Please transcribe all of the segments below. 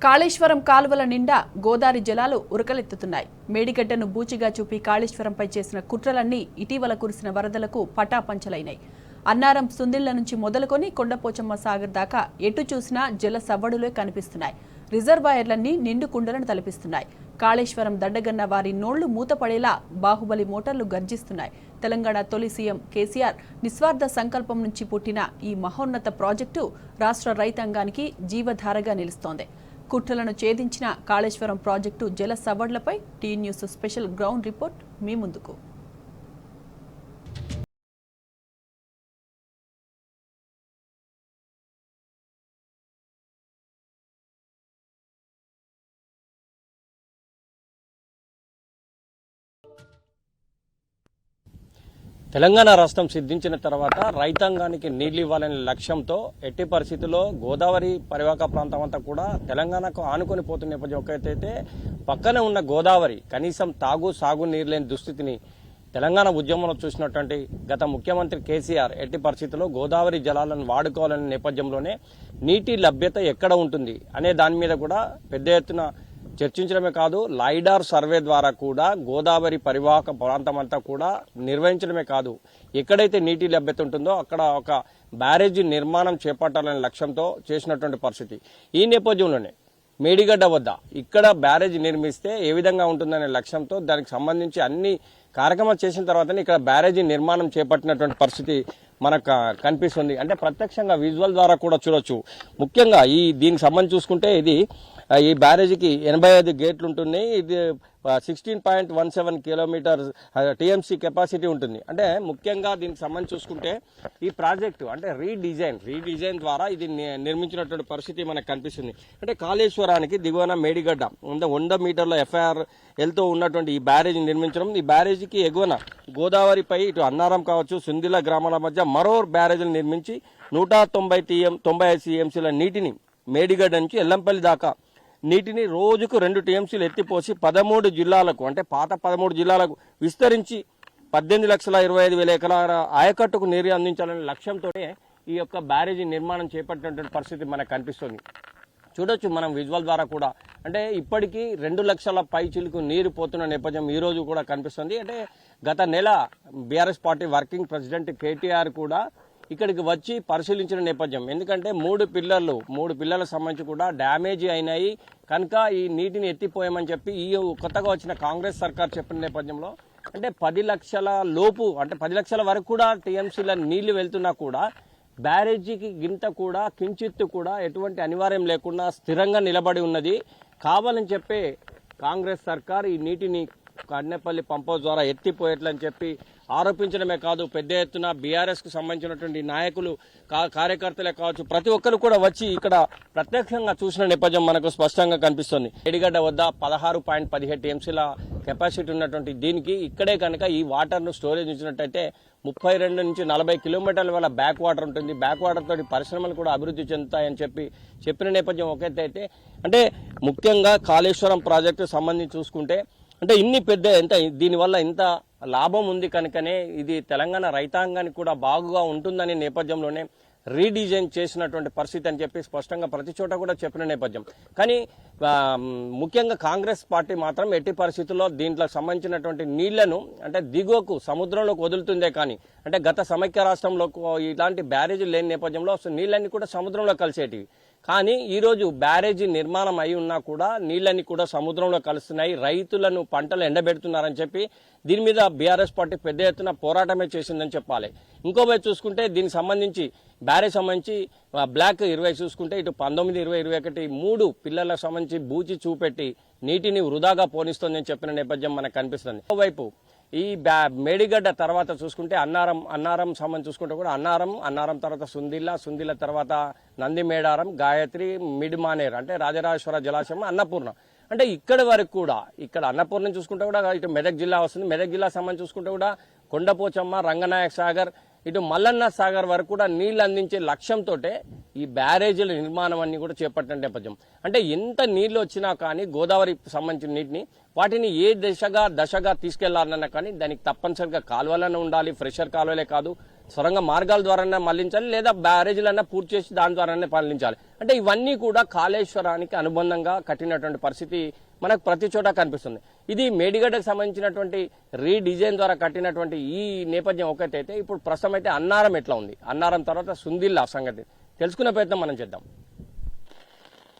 కాళేశ్వరం కాలువల నిండా గోదావరి జలాలు ఉరకలెత్తుతున్నాయి. మేడిగడ్డను బూచిగా చూపి కాళేశ్వరంపై చేసిన కుట్రలన్నీ ఇటీవల కురిసిన వరదలకు పటాపంచలైనాయి. అన్నారం సుందిళ్ల నుంచి మొదలుకొని కొండపోచమ్మ సాగర్ దాకా ఎటు చూసినా జల సవ్వడులే కనిపిస్తున్నాయి. రిజర్వాయర్లన్నీ నిండు కుండలను తలపిస్తున్నాయి. కాళేశ్వరం దడ్డగన్న వారి నోళ్లు మూతపడేలా బాహుబలి మోటార్లు గర్జిస్తున్నాయి. తెలంగాణ తొలి సీఎం కేసీఆర్ నిస్వార్థ సంకల్పం నుంచి పుట్టిన ఈ మహోన్నత ప్రాజెక్టు రాష్ట్ర రైతాంగానికి జీవధారగా నిలుస్తోంది. కుట్రలను ఛేదించిన కాళేశ్వరం ప్రాజెక్టు జల సవ్వడ్లపై T news special ground report మీ ముందుకు. తెలంగాణ రాష్ట్రం సిద్ధించిన తర్వాత రైతాంగానికి నీళ్లు ఇవ్వాలనే లక్ష్యంతో ఎట్టి పరిస్థితుల్లో గోదావరి పరివాహక ప్రాంతం అంతా కూడా తెలంగాణకు ఆనుకొని పోతున్న నేపథ్యం ఒకటైతే పక్కనే ఉన్న గోదావరి కనీసం సాగు నీరు లేని దుస్థితిని తెలంగాణ ఉద్యమంలో చూసినటువంటి గత ముఖ్యమంత్రి కేసీఆర్ ఎట్టి పరిస్థితుల్లో గోదావరి జలాలను వాడుకోవాలనే నేపథ్యంలోనే నీటి లభ్యత ఎక్కడ ఉంటుంది అనే దాని మీద కూడా పెద్ద ఎత్తున చర్చించడమే కాదు, లైడార్ సర్వే ద్వారా కూడా గోదావరి పరివాహక ప్రాంతం అంతా కూడా నిర్వహించడమే కాదు, ఎక్కడైతే నీటి లభ్యత ఉంటుందో అక్కడ ఒక బ్యారేజీ నిర్మాణం చేపట్టాలనే లక్ష్యంతో చేసినటువంటి పరిస్థితి. ఈ నేపథ్యంలోనే మేడిగడ్డ వద్ద ఇక్కడ బ్యారేజీ నిర్మిస్తే ఏ విధంగా ఉంటుందనే లక్ష్యంతో దానికి సంబంధించి అన్ని కార్యక్రమాలు చేసిన తర్వాతనే ఇక్కడ బ్యారేజీ నిర్మాణం చేపట్టినటువంటి పరిస్థితి మనకు కనిపిస్తుంది. అంటే ప్రత్యక్షంగా విజువల్ ద్వారా కూడా చూడొచ్చు. ముఖ్యంగా దీనికి సంబంధించి చూసుకుంటే ఈ బ్యారేజీకి 85 గేట్లు ఉంటున్నాయి. ఇది 16.17 కిలోమీటర్ టీఎంసీ కెపాసిటీ ఉంటుంది. అంటే ముఖ్యంగా దీనికి సంబంధించి చూసుకుంటే ఈ ప్రాజెక్టు అంటే రీడిజైన్ ద్వారా ఇది నిర్మించినటువంటి పరిస్థితి మనకు కనిపిస్తుంది. అంటే కాళేశ్వరానికి దిగువన మేడిగడ్డ 100 మీటర్ల FIR ఎల్తో ఉన్నటువంటి ఈ బ్యారేజీ నిర్మించడం, ఈ బ్యారేజీకి ఎగువన గోదావరిపై ఇటు అన్నారం కావచ్చు సుందిల గ్రామాల మధ్య మరో బ్యారేజీలు నిర్మించి 195 టీఎంసీల నీటిని మేడిగడ్డ నుంచి ఎల్లంపల్లి దాకా నీటిని రోజుకు 2 టీఎంసీలు ఎత్తిపోసి 13 జిల్లాలకు అంటే పాత 13 జిల్లాలకు విస్తరించి 18,25,000 ఎకరాల ఆయకట్టుకు నీరు అందించాలనే లక్ష్యంతోనే ఈ యొక్క బ్యారేజీ నిర్మాణం చేపట్టినటువంటి పరిస్థితి మనకు కనిపిస్తుంది. చూడొచ్చు మనం విజువల్ ద్వారా కూడా. అంటే ఇప్పటికీ 2 లక్షల పైచిలకు నీరు పోతున్న నేపథ్యం ఈ రోజు కూడా కనిపిస్తుంది. అంటే గత నెల BRS party working president KTR కూడా ఇక్కడికి వచ్చి పరిశీలించిన నేపథ్యం. ఎందుకంటే 3 పిల్లలకు సంబంధించి కూడా డ్యామేజీ అయినాయి కనుక ఈ నీటిని ఎత్తిపోయామని చెప్పి ఈ కొత్తగా వచ్చిన కాంగ్రెస్ సర్కార్ చెప్పిన నేపథ్యంలో అంటే 10 లక్షల లోపు అంటే 10 లక్షల వరకు కూడా టీఎంసీల నీళ్లు వెళ్తున్నా కూడా బ్యారేజీకి గింత కూడా కించిత్తు కూడా ఎటువంటి అనివార్యం లేకుండా స్థిరంగా నిలబడి ఉన్నది. కావాలని చెప్పి కాంగ్రెస్ సర్కార్ ఈ నీటిని కన్నెపల్లి పంపౌ ద్వారా ఎత్తిపోయేట్లని చెప్పి ఆరోపించడమే కాదు, పెద్ద ఎత్తున బీఆర్ఎస్ కు సంబంధించినటువంటి నాయకులు కార్యకర్తలే కావచ్చు ప్రతి ఒక్కరు కూడా వచ్చి ఇక్కడ ప్రత్యక్షంగా చూసిన నేపథ్యం మనకు స్పష్టంగా కనిపిస్తుంది. మేడిగడ్డ వద్ద 16.17 టీఎంసీల కెపాసిటీ ఉన్నటువంటి దీనికి ఇక్కడే కనుక ఈ వాటర్ను స్టోరేజ్ ఉంచినట్టయితే 32 నుంచి 40 కిలోమీటర్ల వల్ల బ్యాక్ వాటర్ ఉంటుంది. బ్యాక్ వాటర్ తోటి పరిశ్రమలు కూడా అభివృద్ధి చెందుతాయని చెప్పిన నేపథ్యం ఒకటైతే అంటే ముఖ్యంగా కాళేశ్వరం ప్రాజెక్టు సంబంధించి చూసుకుంటే అంటే దీనివల్ల ఇంత లాభం ఉంది కనుకనే ఇది తెలంగాణ రైతాంగానికి కూడా బాగుగా ఉంటుందనే నేపథ్యంలోనే రీడిజైన్ చేసినటువంటి పరిస్థితి అని చెప్పి స్పష్టంగా ప్రతి చోట కూడా చెప్పిన నేపథ్యం. కానీ ముఖ్యంగా కాంగ్రెస్ పార్టీ మాత్రం ఎట్టి పరిస్థితుల్లో దీంట్లో సంబంధించినటువంటి నీళ్లను అంటే దిగువకు సముద్రంలోకి వదులుతుందే కానీ అంటే గత సమైక్య రాష్ట్రంలో ఇలాంటి బ్యారేజీలు లేని నేపథ్యంలో నీళ్ళన్నీ కూడా సముద్రంలో కలిసేటివి. కానీ ఈరోజు బ్యారేజీ నిర్మాణం అయి ఉన్నా కూడా నీళ్ళన్నీ కూడా సముద్రంలో కలుస్తున్నాయి. రైతులను పంటలు ఎండబెడుతున్నారని చెప్పి దీని మీద బీఆర్ఎస్ పార్టీ పెద్ద ఎత్తున పోరాటమే చేసిందని చెప్పాలి. ఇంకోవైపు చూసుకుంటే దీనికి సంబంధించి బ్యారేజ్ సంబంధించి బ్లాక్ 20 చూసుకుంటే ఇటు 19, 20, 21 3 పిల్లలకు సంబంధించి బూచి చూపెట్టి నీటిని వృధాగా పోనిస్తోందని చెప్పిన నేపథ్యం మనకు కనిపిస్తుంది. ఇంకోవైపు ఈ మేడిగడ్డ తర్వాత చూసుకుంటే అన్నారం సంబంధించి చూసుకుంటే కూడా అన్నారం తర్వాత సుందిల్ల తర్వాత నందిమేడారం, గాయత్రి, మిడ్మానేర్ అంటే రాజరాజేశ్వర జలాశయం, అన్నపూర్ణ. అంటే ఇక్కడ వరకు కూడా ఇక్కడ అన్నపూర్ణ చూసుకుంటే కూడా ఇటు మెదక్ జిల్లా వస్తుంది. మెదక్ జిల్లా సంబంధించి చూసుకుంటే కూడా కొండపోచమ్మ, రంగనాయక సాగర్, ఇటు మల్లన్న సాగర్ వరకు కూడా నీళ్లు అందించే లక్ష్యంతో ఈ బ్యారేజీల నిర్మాణం అన్ని కూడా చేపట్టిన నేపథ్యం. అంటే ఎంత నీళ్లు వచ్చినా కానీ గోదావరికి సంబంధించిన నీటిని వాటిని ఏ దశగా తీసుకెళ్లాలన్నా కానీ దానికి తప్పనిసరిగా కాలువలను ఉండాలి. ఫ్రెషర్ కాలువలే కాదు, సొరంగ మార్గాల ద్వారానే మళ్లించాలి, లేదా బ్యారేజీలన్నా పూర్తి చేసి దాని ద్వారానే మళ్లించాలి. అంటే ఇవన్నీ కూడా కాళేశ్వరానికి అనుబంధంగా కట్టినటువంటి పరిస్థితి మనకు ప్రతి చోట కనిపిస్తుంది. ఇది మేడిగడ్డకు సంబంధించినటువంటి రీడిజైన్ ద్వారా కట్టినటువంటి ఈ నేపథ్యం ఒకటైతే, ఇప్పుడు ప్రస్తుతం అయితే అన్నారం ఎట్లా ఉంది, అన్నారం తర్వాత సుందిల్లా సంగతి తెలుసుకునే ప్రయత్నం మనం చేద్దాం.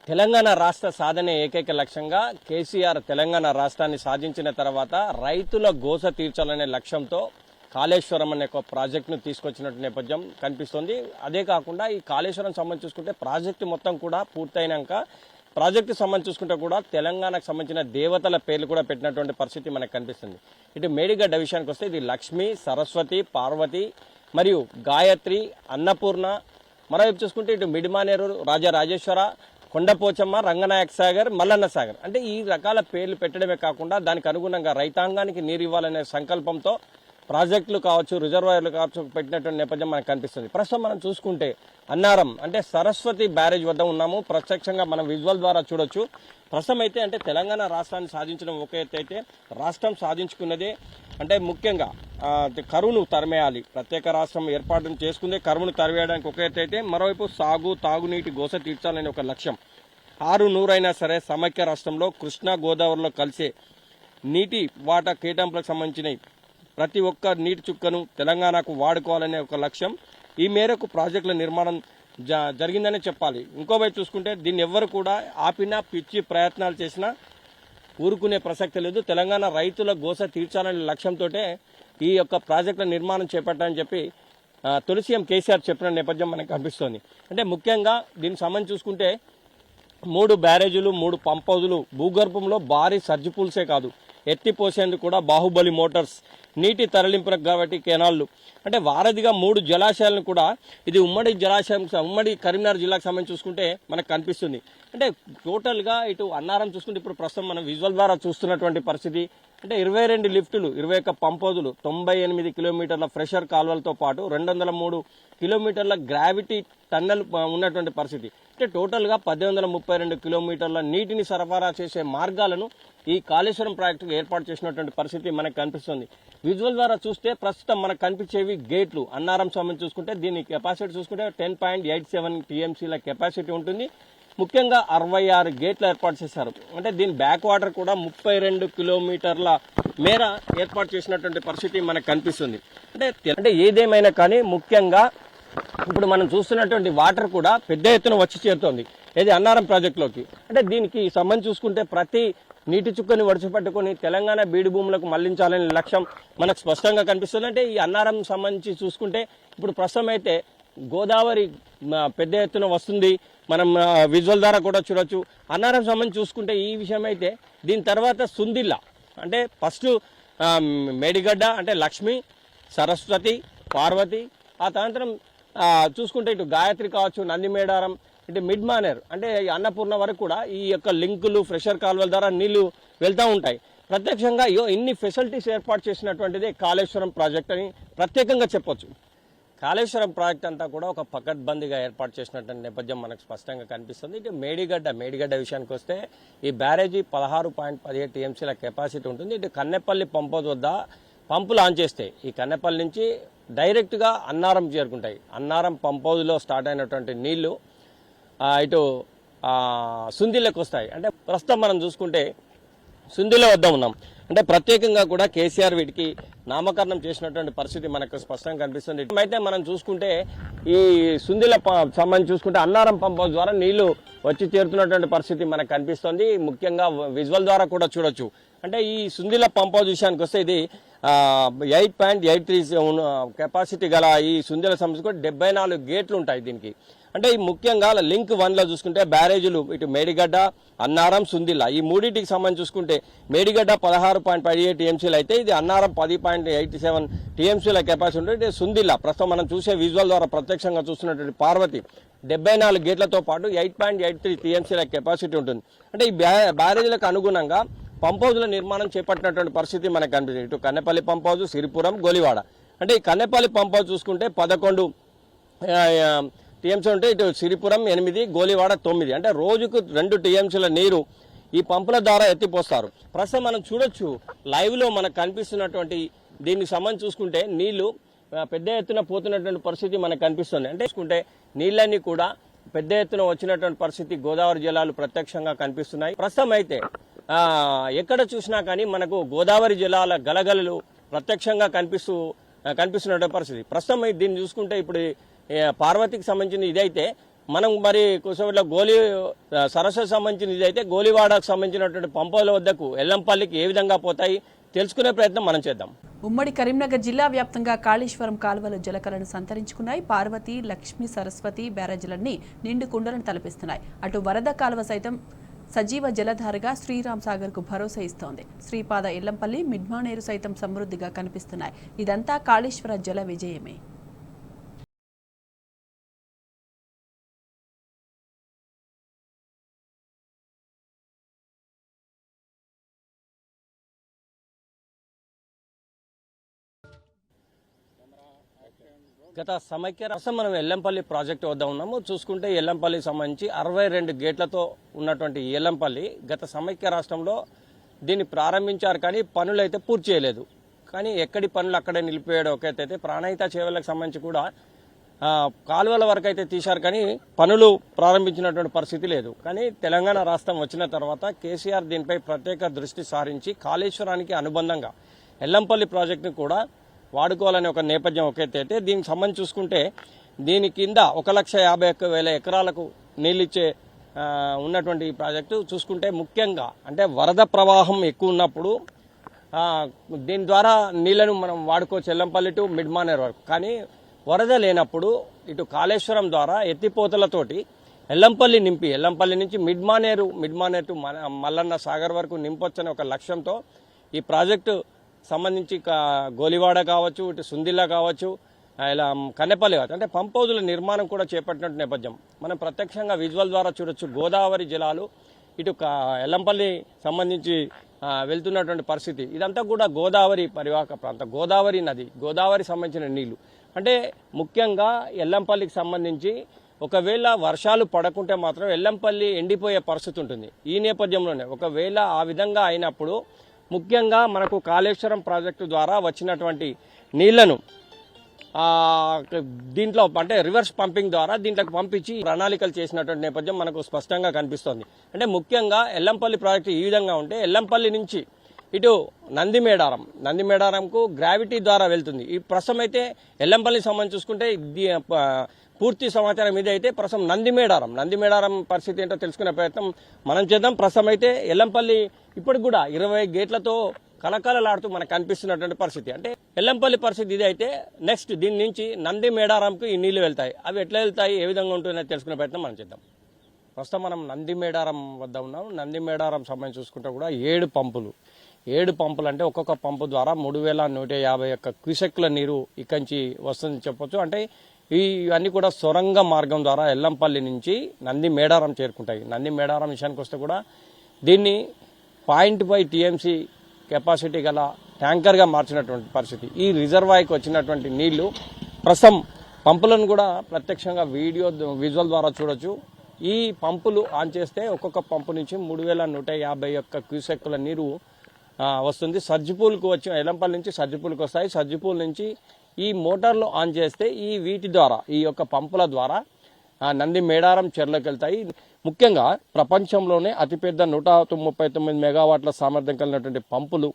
తెలంగాణ రాష్ట్ర సాధనే ఏకైక లక్ష్యంగా కేసీఆర్ తెలంగాణ రాష్ట్రాన్ని సాధించిన తర్వాత రైతుల గోస తీర్చాలనే లక్ష్యంతో కాళేశ్వరం అనే ఒక ప్రాజెక్టును తీసుకొచ్చినట్టు నేపథ్యం కనిపిస్తుంది. అదే కాకుండా ఈ కాళేశ్వరం సంబంధించి చూసుకుంటే ప్రాజెక్టు మొత్తం కూడా పూర్తయినాక ప్రాజెక్టు సంబంధించి చూసుకుంటే కూడా తెలంగాణకు సంబంధించిన దేవతల పేర్లు కూడా పెట్టినటువంటి పరిస్థితి మనకు కనిపిస్తుంది. ఇటు మేడిగడ్డ విషయానికి వస్తే ఇది లక్ష్మి, సరస్వతి, పార్వతి మరియు గాయత్రి, అన్నపూర్ణ. మరోవైపు చూసుకుంటే ఇటు మిడిమానేరు, రాజరాజేశ్వర, కొండపోచమ్మ, రంగనాయక సాగర్, మల్లన్న సాగర్. అంటే ఈ రకాల పేర్లు పెట్టడమే కాకుండా దానికి అనుగుణంగా రైతాంగానికి నీరు ఇవ్వాలనే సంకల్పంతో ప్రాజెక్టులు కావచ్చు, రిజర్వాయర్లు కావచ్చు పెట్టినటువంటి నేపథ్యం మనకు కనిపిస్తుంది. ప్రస్తుతం మనం చూసుకుంటే అన్నారం అంటే సరస్వతి బ్యారేజ్ వద్ద ఉన్నాము. ప్రత్యక్షంగా మనం విజువల్ ద్వారా చూడొచ్చు. ప్రస్తుతం అయితే అంటే తెలంగాణ రాష్ట్రాన్ని సాధించడం ఒక ఎత్తు అయితే, రాష్ట్రం సాధించుకున్నదే అంటే ముఖ్యంగా కరువును తరిమేయాలి, ప్రత్యేక రాష్ట్రం ఏర్పాటు చేసుకుందే కరువును తరివేయడానికి ఒక ఎత్తు అయితే, మరోవైపు సాగు తాగునీటి గోస తీర్చాలనే ఒక లక్ష్యం. 600 సరే సమైక్య రాష్ట్రంలో కృష్ణా గోదావరిలో కలిసే నీటి వాటా కేటాయింపులకు సంబంధించిన ప్రతి ఒక్క నీటి చుక్కను తెలంగాణకు వాడుకోవాలనే ఒక లక్ష్యం. ఈ మేరకు ప్రాజెక్టుల నిర్మాణం జరిగిందనే చెప్పాలి. ఇంకోవైపు చూసుకుంటే దీన్ని ఎవ్వరు కూడా ఆపినా, పిచ్చి ప్రయత్నాలు చేసినా ఊరుకునే ప్రసక్తి లేదు. తెలంగాణ రైతుల గోస తీర్చాలనే లక్ష్యంతో ఈ యొక్క ప్రాజెక్టుల నిర్మాణం చేపట్టాలని చెప్పి తొలి సీఎం కేసీఆర్ చెప్పిన నేపథ్యం మనకు కనిపిస్తోంది. అంటే ముఖ్యంగా దీనికి సంబంధించి చూసుకుంటే 3 బ్యారేజీలు, 3 పంప్ హౌజులు, భూగర్భంలో భారీ సర్జిపూల్సే కాదు ఎత్తిపోసేందుకు కూడా బాహుబలి మోటార్స్, నీటి తరలింపులకు కాబట్టి కెనాళ్లు, అంటే వారధిగా 3 జలాశయాలను కూడా ఇది ఉమ్మడి జలాశయం ఉమ్మడి కరీంనగర్ జిల్లాకు సంబంధించి చూసుకుంటే మనకు కనిపిస్తుంది. అంటే టోటల్గా ఇటు అన్నారం చూసుకుంటే ఇప్పుడు ప్రస్తుతం మనం విజువల్ ద్వారా చూస్తున్నటువంటి పరిస్థితి అంటే 22 లిఫ్టులు, 21 పంప్ హౌజులు, 98 కిలోమీటర్ల ఫ్రెషర్ కాలువలతో పాటు 203 కిలోమీటర్ల గ్రావిటీ టన్నెల్ ఉన్నటువంటి పరిస్థితి. అంటే టోటల్గా 1832 కిలోమీటర్ల నీటిని సరఫరా చేసే మార్గాలను ఈ కాళేశ్వరం ప్రాజెక్టుకు ఏర్పాటు చేసినటువంటి పరిస్థితి మనకు కనిపిస్తుంది. విజువల్ ద్వారా చూస్తే ప్రస్తుతం మనకు కనిపించేవి గేట్లు. అన్నారం సంబంధించి చూసుకుంటే దీని కెపాసిటీ చూసుకుంటే 10.87 టీఎంసీల కెపాసిటీ ఉంటుంది. ముఖ్యంగా 66 గేట్లు ఏర్పాటు చేశారు. అంటే దీని బ్యాక్ వాటర్ కూడా 32 కిలోమీటర్ల మేర ఏర్పాటు చేసినటువంటి పరిస్థితి మనకు కనిపిస్తుంది. అంటే ఏదేమైనా కానీ ముఖ్యంగా ఇప్పుడు మనం చూస్తున్నటువంటి వాటర్ కూడా పెద్ద ఎత్తున వచ్చి చేరుతోంది ఏది అన్నారం ప్రాజెక్టులోకి. అంటే దీనికి సంబంధించి చూసుకుంటే ప్రతి నీటి చుక్కని వడిచిపెట్టుకుని తెలంగాణ బీడు భూములకు మళ్లించాలనే లక్ష్యం మనకు స్పష్టంగా కనిపిస్తుంది. అంటే ఈ అన్నారం సంబంధించి చూసుకుంటే ఇప్పుడు ప్రస్తుతం అయితే గోదావరి పెద్ద ఎత్తున వస్తుంది. మనం విజువల్ ద్వారా కూడా చూడొచ్చు. అన్నారం సంబంధించి చూసుకుంటే ఈ విషయం అయితే దీని తర్వాత సుందిల్లా అంటే ఫస్ట్ మేడిగడ్డ అంటే లక్ష్మి, సరస్వతి, పార్వతి, ఆ తదనంతరం చూసుకుంటే ఇటు గాయత్రి కావచ్చు, నందిమేడారం, ఇటు మిడ్మానేర్ అంటే అన్నపూర్ణ వరకు కూడా ఈ యొక్క లింకులు ఫ్రెషర్ కాలువల ద్వారా నీళ్లు వెళ్తూ ఉంటాయి. ప్రత్యక్షంగా ఇన్ని ఫెసిలిటీస్ ఏర్పాటు చేసినటువంటిది కాళేశ్వరం ప్రాజెక్ట్ అని ప్రత్యేకంగా చెప్పొచ్చు. కాళేశ్వరం ప్రాజెక్ట్ అంతా కూడా ఒక పకడ్బందీగా ఏర్పాటు చేసినటువంటి నేపథ్యం మనకు స్పష్టంగా కనిపిస్తుంది. ఇటు మేడిగడ్డ విషయానికి వస్తే ఈ బ్యారేజీ 16.17 టీఎంసీల కెపాసిటీ ఉంటుంది. ఇటు కన్నెపల్లి పంప్ హౌస్ వద్ద పంపు లాంచ్ చేస్తే ఈ కన్నెపల్లి నుంచి డైరెక్ట్గా అన్నారం చేరుకుంటాయి. అన్నారం పంప్ హౌస్లో స్టార్ట్ అయినటువంటి నీళ్లు ఇటు సుందిల్లకు వస్తాయి. అంటే ప్రస్తుతం మనం చూసుకుంటే సుందిల్ల వద్ద ఉన్నాం. అంటే ప్రత్యేకంగా కూడా కేసీఆర్ వీటికి నామకరణం చేసినటువంటి పరిస్థితి మనకు స్పష్టంగా కనిపిస్తుంది. అయితే మనం చూసుకుంటే ఈ సుందిల్ల సంబంధించి చూసుకుంటే అన్నారం పంప్ హౌస్ ద్వారా నీళ్లు వచ్చి చేరుతున్నటువంటి పరిస్థితి మనకు కనిపిస్తుంది. ముఖ్యంగా విజువల్ ద్వారా కూడా చూడొచ్చు. అంటే ఈ సుందిల్ల పంప్ హౌస్ విషయానికి వస్తే ఇది 8.83 కెపాసిటీ గల ఈ సుందిల్ల సంస్థకు 74 గేట్లు ఉంటాయి దీనికి. అంటే ఈ ముఖ్యంగా లింక్ 1లో చూసుకుంటే బ్యారేజీలు ఇటు మేడిగడ్డ, అన్నారం, సుందిల్ల ఈ మూడింటికి సంబంధించి చూసుకుంటే మేడిగడ్డ 16.17 టీఎంసీలు అయితే ఇది అన్నారం 10.87 టీఎంసీల కెపాసిటీ ఉంటుంది. సుందిల్ల ప్రస్తుతం మనం చూసే విజువల్ ద్వారా ప్రత్యక్షంగా చూస్తున్నటువంటి పార్వతి 74 గేట్లతో పాటు 8.83 టీఎంసీల కెపాసిటీ ఉంటుంది. అంటే ఈ బ్యారేజీలకు అనుగుణంగా పంప్ హౌజ్ల నిర్మాణం చేపట్టినటువంటి పరిస్థితి మనకు కనిపిస్తుంది. ఇటు కన్నెపల్లి పంప్ హౌజ్, సిరిపురం, గోలివాడ. అంటే ఈ కన్నెపల్లి పంప్ హౌజ్ చూసుకుంటే 11 టీఎంసీ ఉంటే ఇటు సిరిపురం 8, గోలివాడ 9. అంటే రోజుకు 2 టీఎంసీల నీరు ఈ పంపుల ద్వారా ఎత్తిపోస్తారు. ప్రస్తుతం మనం చూడొచ్చు లైవ్లో మనకు కనిపిస్తున్నటువంటి దీనికి సంబంధించి చూసుకుంటే నీళ్లు పెద్ద ఎత్తున పోతున్నటువంటి పరిస్థితి మనకు కనిపిస్తుంది. అంటే చూసుకుంటే నీళ్ళన్నీ కూడా పెద్ద ఎత్తున వచ్చినటువంటి పరిస్థితి గోదావరి జలాలు ప్రత్యక్షంగా కనిపిస్తున్నాయి. ప్రస్తుతం అయితే ఎక్కడ చూసినా కానీ మనకు గోదావరి జలాల గలగలలు ప్రత్యక్షంగా కనిపిస్తున్న పరిస్థితి. ప్రస్తుతం దీన్ని చూసుకుంటే ఇప్పుడు పార్వతికి సంబంధించిన ఇదైతే మనం మరి కుసవెట్ల గోలి సరస్సుకు సంబంధించిన ఇదైతే గోలివాడకు సంబంధించినటువంటి పంపుల వద్దకు ఎల్లంపల్లికి ఏ విధంగా పోతాయి తెలుసుకునే ప్రయత్నం మనం చేద్దాం. ఉమ్మడి కరీంనగర్ జిల్లా వ్యాప్తంగా కాళేశ్వరం కాలువలు జలకలను సంతరించుకున్నాయి. పార్వతి, లక్ష్మీ, సరస్వతి బ్యారేజీలన్నీ నిండు కుండలను తలపిస్తున్నాయి. అటు వరద కాలువ సైతం సజీవ జలధారగా శ్రీరామ్ సాగర్ కు భరోసా ఇస్తోంది. శ్రీపాద, ఎల్లంపల్లి, మిడ్మానేరు సైతం సమృద్ధిగా కనిపిస్తున్నాయి. ఇదంతా కాళేశ్వర జల విజయమే. గత సమైక్య రాష్ట్రం మనం ఎల్లంపల్లి ప్రాజెక్టు వద్ద ఉన్నాము. చూసుకుంటే ఎల్లంపల్లికి సంబంధించి 62 గేట్లతో ఉన్నటువంటి ఎల్లంపల్లి గత సమైక్య రాష్ట్రంలో దీన్ని ప్రారంభించారు, కానీ పనులు అయితే పూర్తి చేయలేదు. కానీ ఎక్కడి పనులు అక్కడే నిలిపివేయడం ఒకటైతే ప్రాణహిత చేవలకు సంబంధించి కూడా కాలువల వరకు అయితే తీశారు, కానీ పనులు ప్రారంభించినటువంటి పరిస్థితి లేదు. కానీ తెలంగాణ రాష్ట్రం వచ్చిన తర్వాత కేసీఆర్ దీనిపై ప్రత్యేక దృష్టి సారించి కాళేశ్వరానికి అనుబంధంగా ఎల్లంపల్లి ప్రాజెక్టును కూడా వాడుకోవాలనే ఒక నేపథ్యం ఒకటైతే దీనికి సంబంధించి చూసుకుంటే దీని కింద 1,51,000 ఎకరాలకు నీళ్ళిచ్చే ఉన్నటువంటి ఈ ప్రాజెక్టు చూసుకుంటే ముఖ్యంగా అంటే వరద ప్రవాహం ఎక్కువ ఉన్నప్పుడు దీని ద్వారా నీళ్లను మనం వాడుకోవచ్చు ఎల్లంపల్లి టు మిడ్మానేర్ వరకు. కానీ వరద లేనప్పుడు ఇటు కాళేశ్వరం ద్వారా ఎత్తిపోతలతోటి ఎల్లంపల్లి నింపి ఎల్లంపల్లి నుంచి మిడ్మానేర్ టు మల్లన్న సాగర్ వరకు నింపొచ్చని ఒక లక్ష్యంతో ఈ ప్రాజెక్టు సంబంధించి గోలివాడ కావచ్చు, ఇటు సుందిల్లా కావచ్చు, ఇలా కన్నెపల్లి కావచ్చు, అంటే పంప్ హౌజుల నిర్మాణం కూడా చేపట్టినట్టు నేపథ్యం మనం ప్రత్యక్షంగా విజువల్ ద్వారా చూడొచ్చు. గోదావరి జలాలు ఇటు ఎల్లంపల్లి సంబంధించి వెళ్తున్నటువంటి పరిస్థితి. ఇదంతా కూడా గోదావరి పరివాహక ప్రాంతం, గోదావరి నది, గోదావరి సంబంధించిన నీళ్లు. అంటే ముఖ్యంగా ఎల్లంపల్లికి సంబంధించి ఒకవేళ వర్షాలు పడకుంటే మాత్రం ఎల్లంపల్లి ఎండిపోయే పరిస్థితి ఉంటుంది. ఈ నేపథ్యంలోనే ఒకవేళ ఆ విధంగా అయినప్పుడు ముఖ్యంగా మనకు కాళేశ్వరం ప్రాజెక్టు ద్వారా వచ్చినటువంటి నీళ్లను దీంట్లో అంటే రివర్స్ పంపింగ్ ద్వారా దీంట్లోకి పంపించి ప్రణాళికలు చేసినటువంటి నేపథ్యం మనకు స్పష్టంగా కనిపిస్తోంది. అంటే ముఖ్యంగా ఎల్లంపల్లి ప్రాజెక్టు ఈ విధంగా ఉంటే ఎల్లంపల్లి నుంచి ఇటు నందిమేడారంకు గ్రావిటీ ద్వారా వెళ్తుంది. ఈ ప్రస్తుతం అయితే ఎల్లంపల్లి సంబంధించి చూసుకుంటే పూర్తి సమాచారం ఇది అయితే ప్రస్తుతం నందిమేడారం పరిస్థితి ఏంటో తెలుసుకునే ప్రయత్నం మనం చేద్దాం. ప్రస్తుతం అయితే ఎల్లంపల్లి ఇప్పటికి కూడా 20 గేట్లతో కలకలలాడుతూ మనకు కనిపిస్తున్నటువంటి పరిస్థితి. అంటే ఎల్లంపల్లి పరిస్థితి ఇది అయితే నెక్స్ట్ దీని నుంచి నందిమేడారంకు ఈ నీళ్లు వెళ్తాయి. అవి ఎట్లా వెళ్తాయి, ఏ విధంగా ఉంటుందో తెలుసుకునే ప్రయత్నం మనం చేద్దాం. ప్రస్తుతం మనం నందిమేడారం వద్ద ఉన్నాం. నందిమేడారం సంబంధించి చూసుకుంటే కూడా 7 పంపులు అంటే ఒక్కొక్క పంపు ద్వారా 3,151 క్యూసెక్ల నీరు ఇక్కడి నుంచి వస్తుందని చెప్పొచ్చు. అంటే ఇవన్నీ కూడా సొరంగ మార్గం ద్వారా ఎల్లంపల్లి నుంచి నందిమేడారం చేరుకుంటాయి. నందిమేడారం విషయానికి వస్తే కూడా దీన్ని 0.5 TMC కెపాసిటీ గల ట్యాంకర్గా మార్చినటువంటి పరిస్థితి. ఈ రిజర్వాయర్కి వచ్చినటువంటి నీళ్లు ప్రస్తుతం పంపులను కూడా ప్రత్యక్షంగా విజువల్ ద్వారా చూడొచ్చు. ఈ పంపులు ఆన్ చేస్తే ఒక్కొక్క పంపు నుంచి 3,151 క్యూసెక్కుల నీరు వస్తుంది. సర్జిపూల్కు వచ్చి ఎల్లంపల్లి నుంచి సర్జిపూల్కి వస్తాయి. సర్జిపూల్ నుంచి ఈ మోటార్లు ఆన్ చేస్తే వీటి ద్వారా ఈ యొక్క పంపుల ద్వారా నందిమేడారం చెర్లకు వెళ్తాయి. ముఖ్యంగా ప్రపంచంలోనే అతిపెద్ద 139 మెగావాట్ల సామర్థ్యం కలిగినటువంటి పంపులు.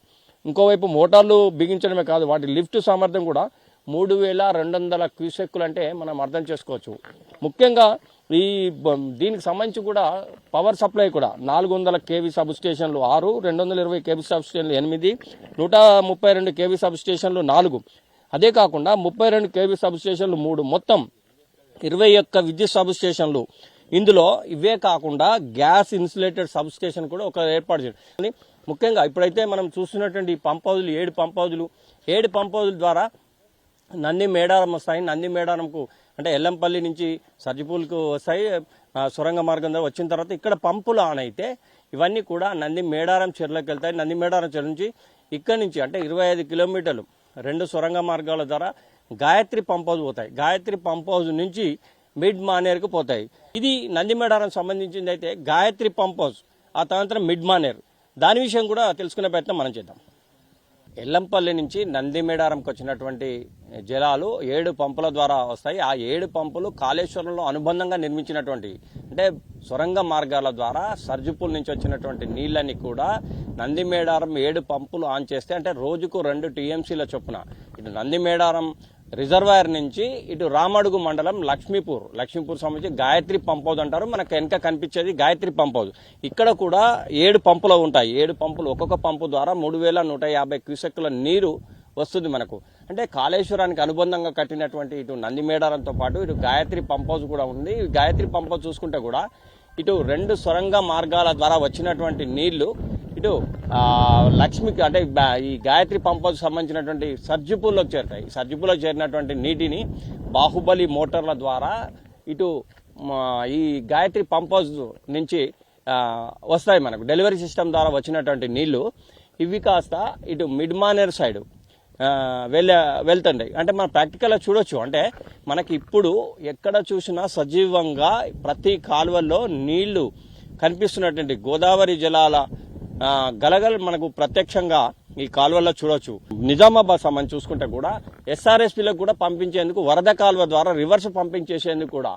ఇంకోవైపు మోటార్లు బిగించడమే కాదు, వాటి లిఫ్ట్ సామర్థ్యం కూడా 3,200 క్యూసెక్కులు అంటే మనం అర్థం చేసుకోవచ్చు. ముఖ్యంగా దీనికి సంబంధించి కూడా పవర్ సప్లై కూడా 400 kV సబ్ స్టేషన్లు 6, 220 kV సబ్ స్టేషన్లు 8, 132 kV సబ్ స్టేషన్లు 4, అదే కాకుండా 32 kV సబ్ స్టేషన్లు 3, మొత్తం 21 విద్యుత్ సబ్ స్టేషన్లు. ఇందులో ఇవే కాకుండా గ్యాస్ ఇన్సులేటెడ్ సబ్ స్టేషన్ కూడా ఒక ఏర్పాటు చేయాలి. ముఖ్యంగా ఇప్పుడైతే మనం చూస్తున్నటువంటి పంప్ హౌజులు 7 పంప్ హౌజుల ద్వారా నందిమేడారం వస్తాయి. నందిమేడారంకు అంటే ఎల్లంపల్లి నుంచి సర్జిపూల్కు వస్తాయి. సొరంగ మార్గం ద్వారా వచ్చిన తర్వాత ఇక్కడ పంపులు ఆన్ అయితే ఇవన్నీ కూడా నందిమేడారం చెరువులకు వెళ్తాయి. నందిమేడారం చెరువు నుంచి ఇక్కడి నుంచి అంటే 25 కిలోమీటర్లు 2 సొరంగ మార్గాల ద్వారా గాయత్రి పంప్ హౌజ్ పోతాయి. గాయత్రి పంప్ హౌజ్ నుంచి మిడ్మానేర్కు పోతాయి. ఇది నందిమేడారం సంబంధించింది అయితే గాయత్రి పంప్ హౌజ్, ఆ తర్వాత మిడ్మానేర్. దాని విషయం కూడా తెలుసుకునే ప్రయత్నం మనం చేద్దాం. ఎల్లంపల్లి నుంచి నందిమేడారంకి వచ్చినటువంటి జలాలు 7 పంపుల ద్వారా వస్తాయి. ఆ 7 పంపులు కాళేశ్వరంలో అనుబంధంగా నిర్మించినటువంటి అంటే సొరంగ మార్గాల ద్వారా సర్జుపూల్ నుంచి వచ్చినటువంటి నీళ్ళని కూడా నందిమేడారం 7 పంపులు ఆన్ చేస్తే అంటే రోజుకు 2 టీఎంసీల చొప్పున ఇటు నందిమేడారం రిజర్వాయర్ నుంచి ఇటు రామడుగు మండలం లక్ష్మీపూర్ సంబంధించి గాయత్రి పంప్ హౌస్ అంటారు. మనకు వెనక కనిపించేది గాయత్రి పంప్ హౌస్. ఇక్కడ కూడా 7 పంపులు ఉంటాయి. 7 పంపులు ఒక్కొక్క పంపు ద్వారా 3150 క్యూసెక్కుల నీరు వస్తుంది మనకు. అంటే కాళేశ్వరానికి అనుబంధంగా కట్టినటువంటి ఇటు నందిమేడారంతో పాటు ఇటు గాయత్రి పంప్ హౌస్ కూడా ఉంది. గాయత్రి పంప్ హౌస్ చూసుకుంటే కూడా ఇటు 2 సొరంగ మార్గాల ద్వారా వచ్చినటువంటి నీళ్లు ఇటు లక్ష్మికి అంటే ఈ గాయత్రి పంప్ హౌస్ సంబంధించినటువంటి సర్జుపూల్లోకి చేరుతాయి. సర్జుపూల్లోకి చేరినటువంటి నీటిని బాహుబలి మోటార్ల ద్వారా ఇటు ఈ గాయత్రి పంప్ హౌస్ నుంచి వస్తాయి. మనకు డెలివరీ సిస్టమ్ ద్వారా వచ్చినటువంటి నీళ్లు ఇవి కాస్త ఇటు మిడ్ మానేర్ సైడ్ వెళ్తుంటాయి. అంటే మనం ప్రాక్టికల్గా చూడొచ్చు. అంటే మనకి ఇప్పుడు ఎక్కడ చూసినా సజీవంగా ప్రతి కాలువల్లో నీళ్లు కనిపిస్తున్నటువంటి గోదావరి జలాల గలగలు మనకు ప్రత్యక్షంగా ఈ కాలువల్లో చూడొచ్చు. నిజామాబాద్ సంబంధించి చూసుకుంటే కూడా ఎస్ఆర్ఎస్పీలకు కూడా పంపించేందుకు వరద కాలువ ద్వారా రివర్స్ పంపింగ్ చేసేందుకు కూడా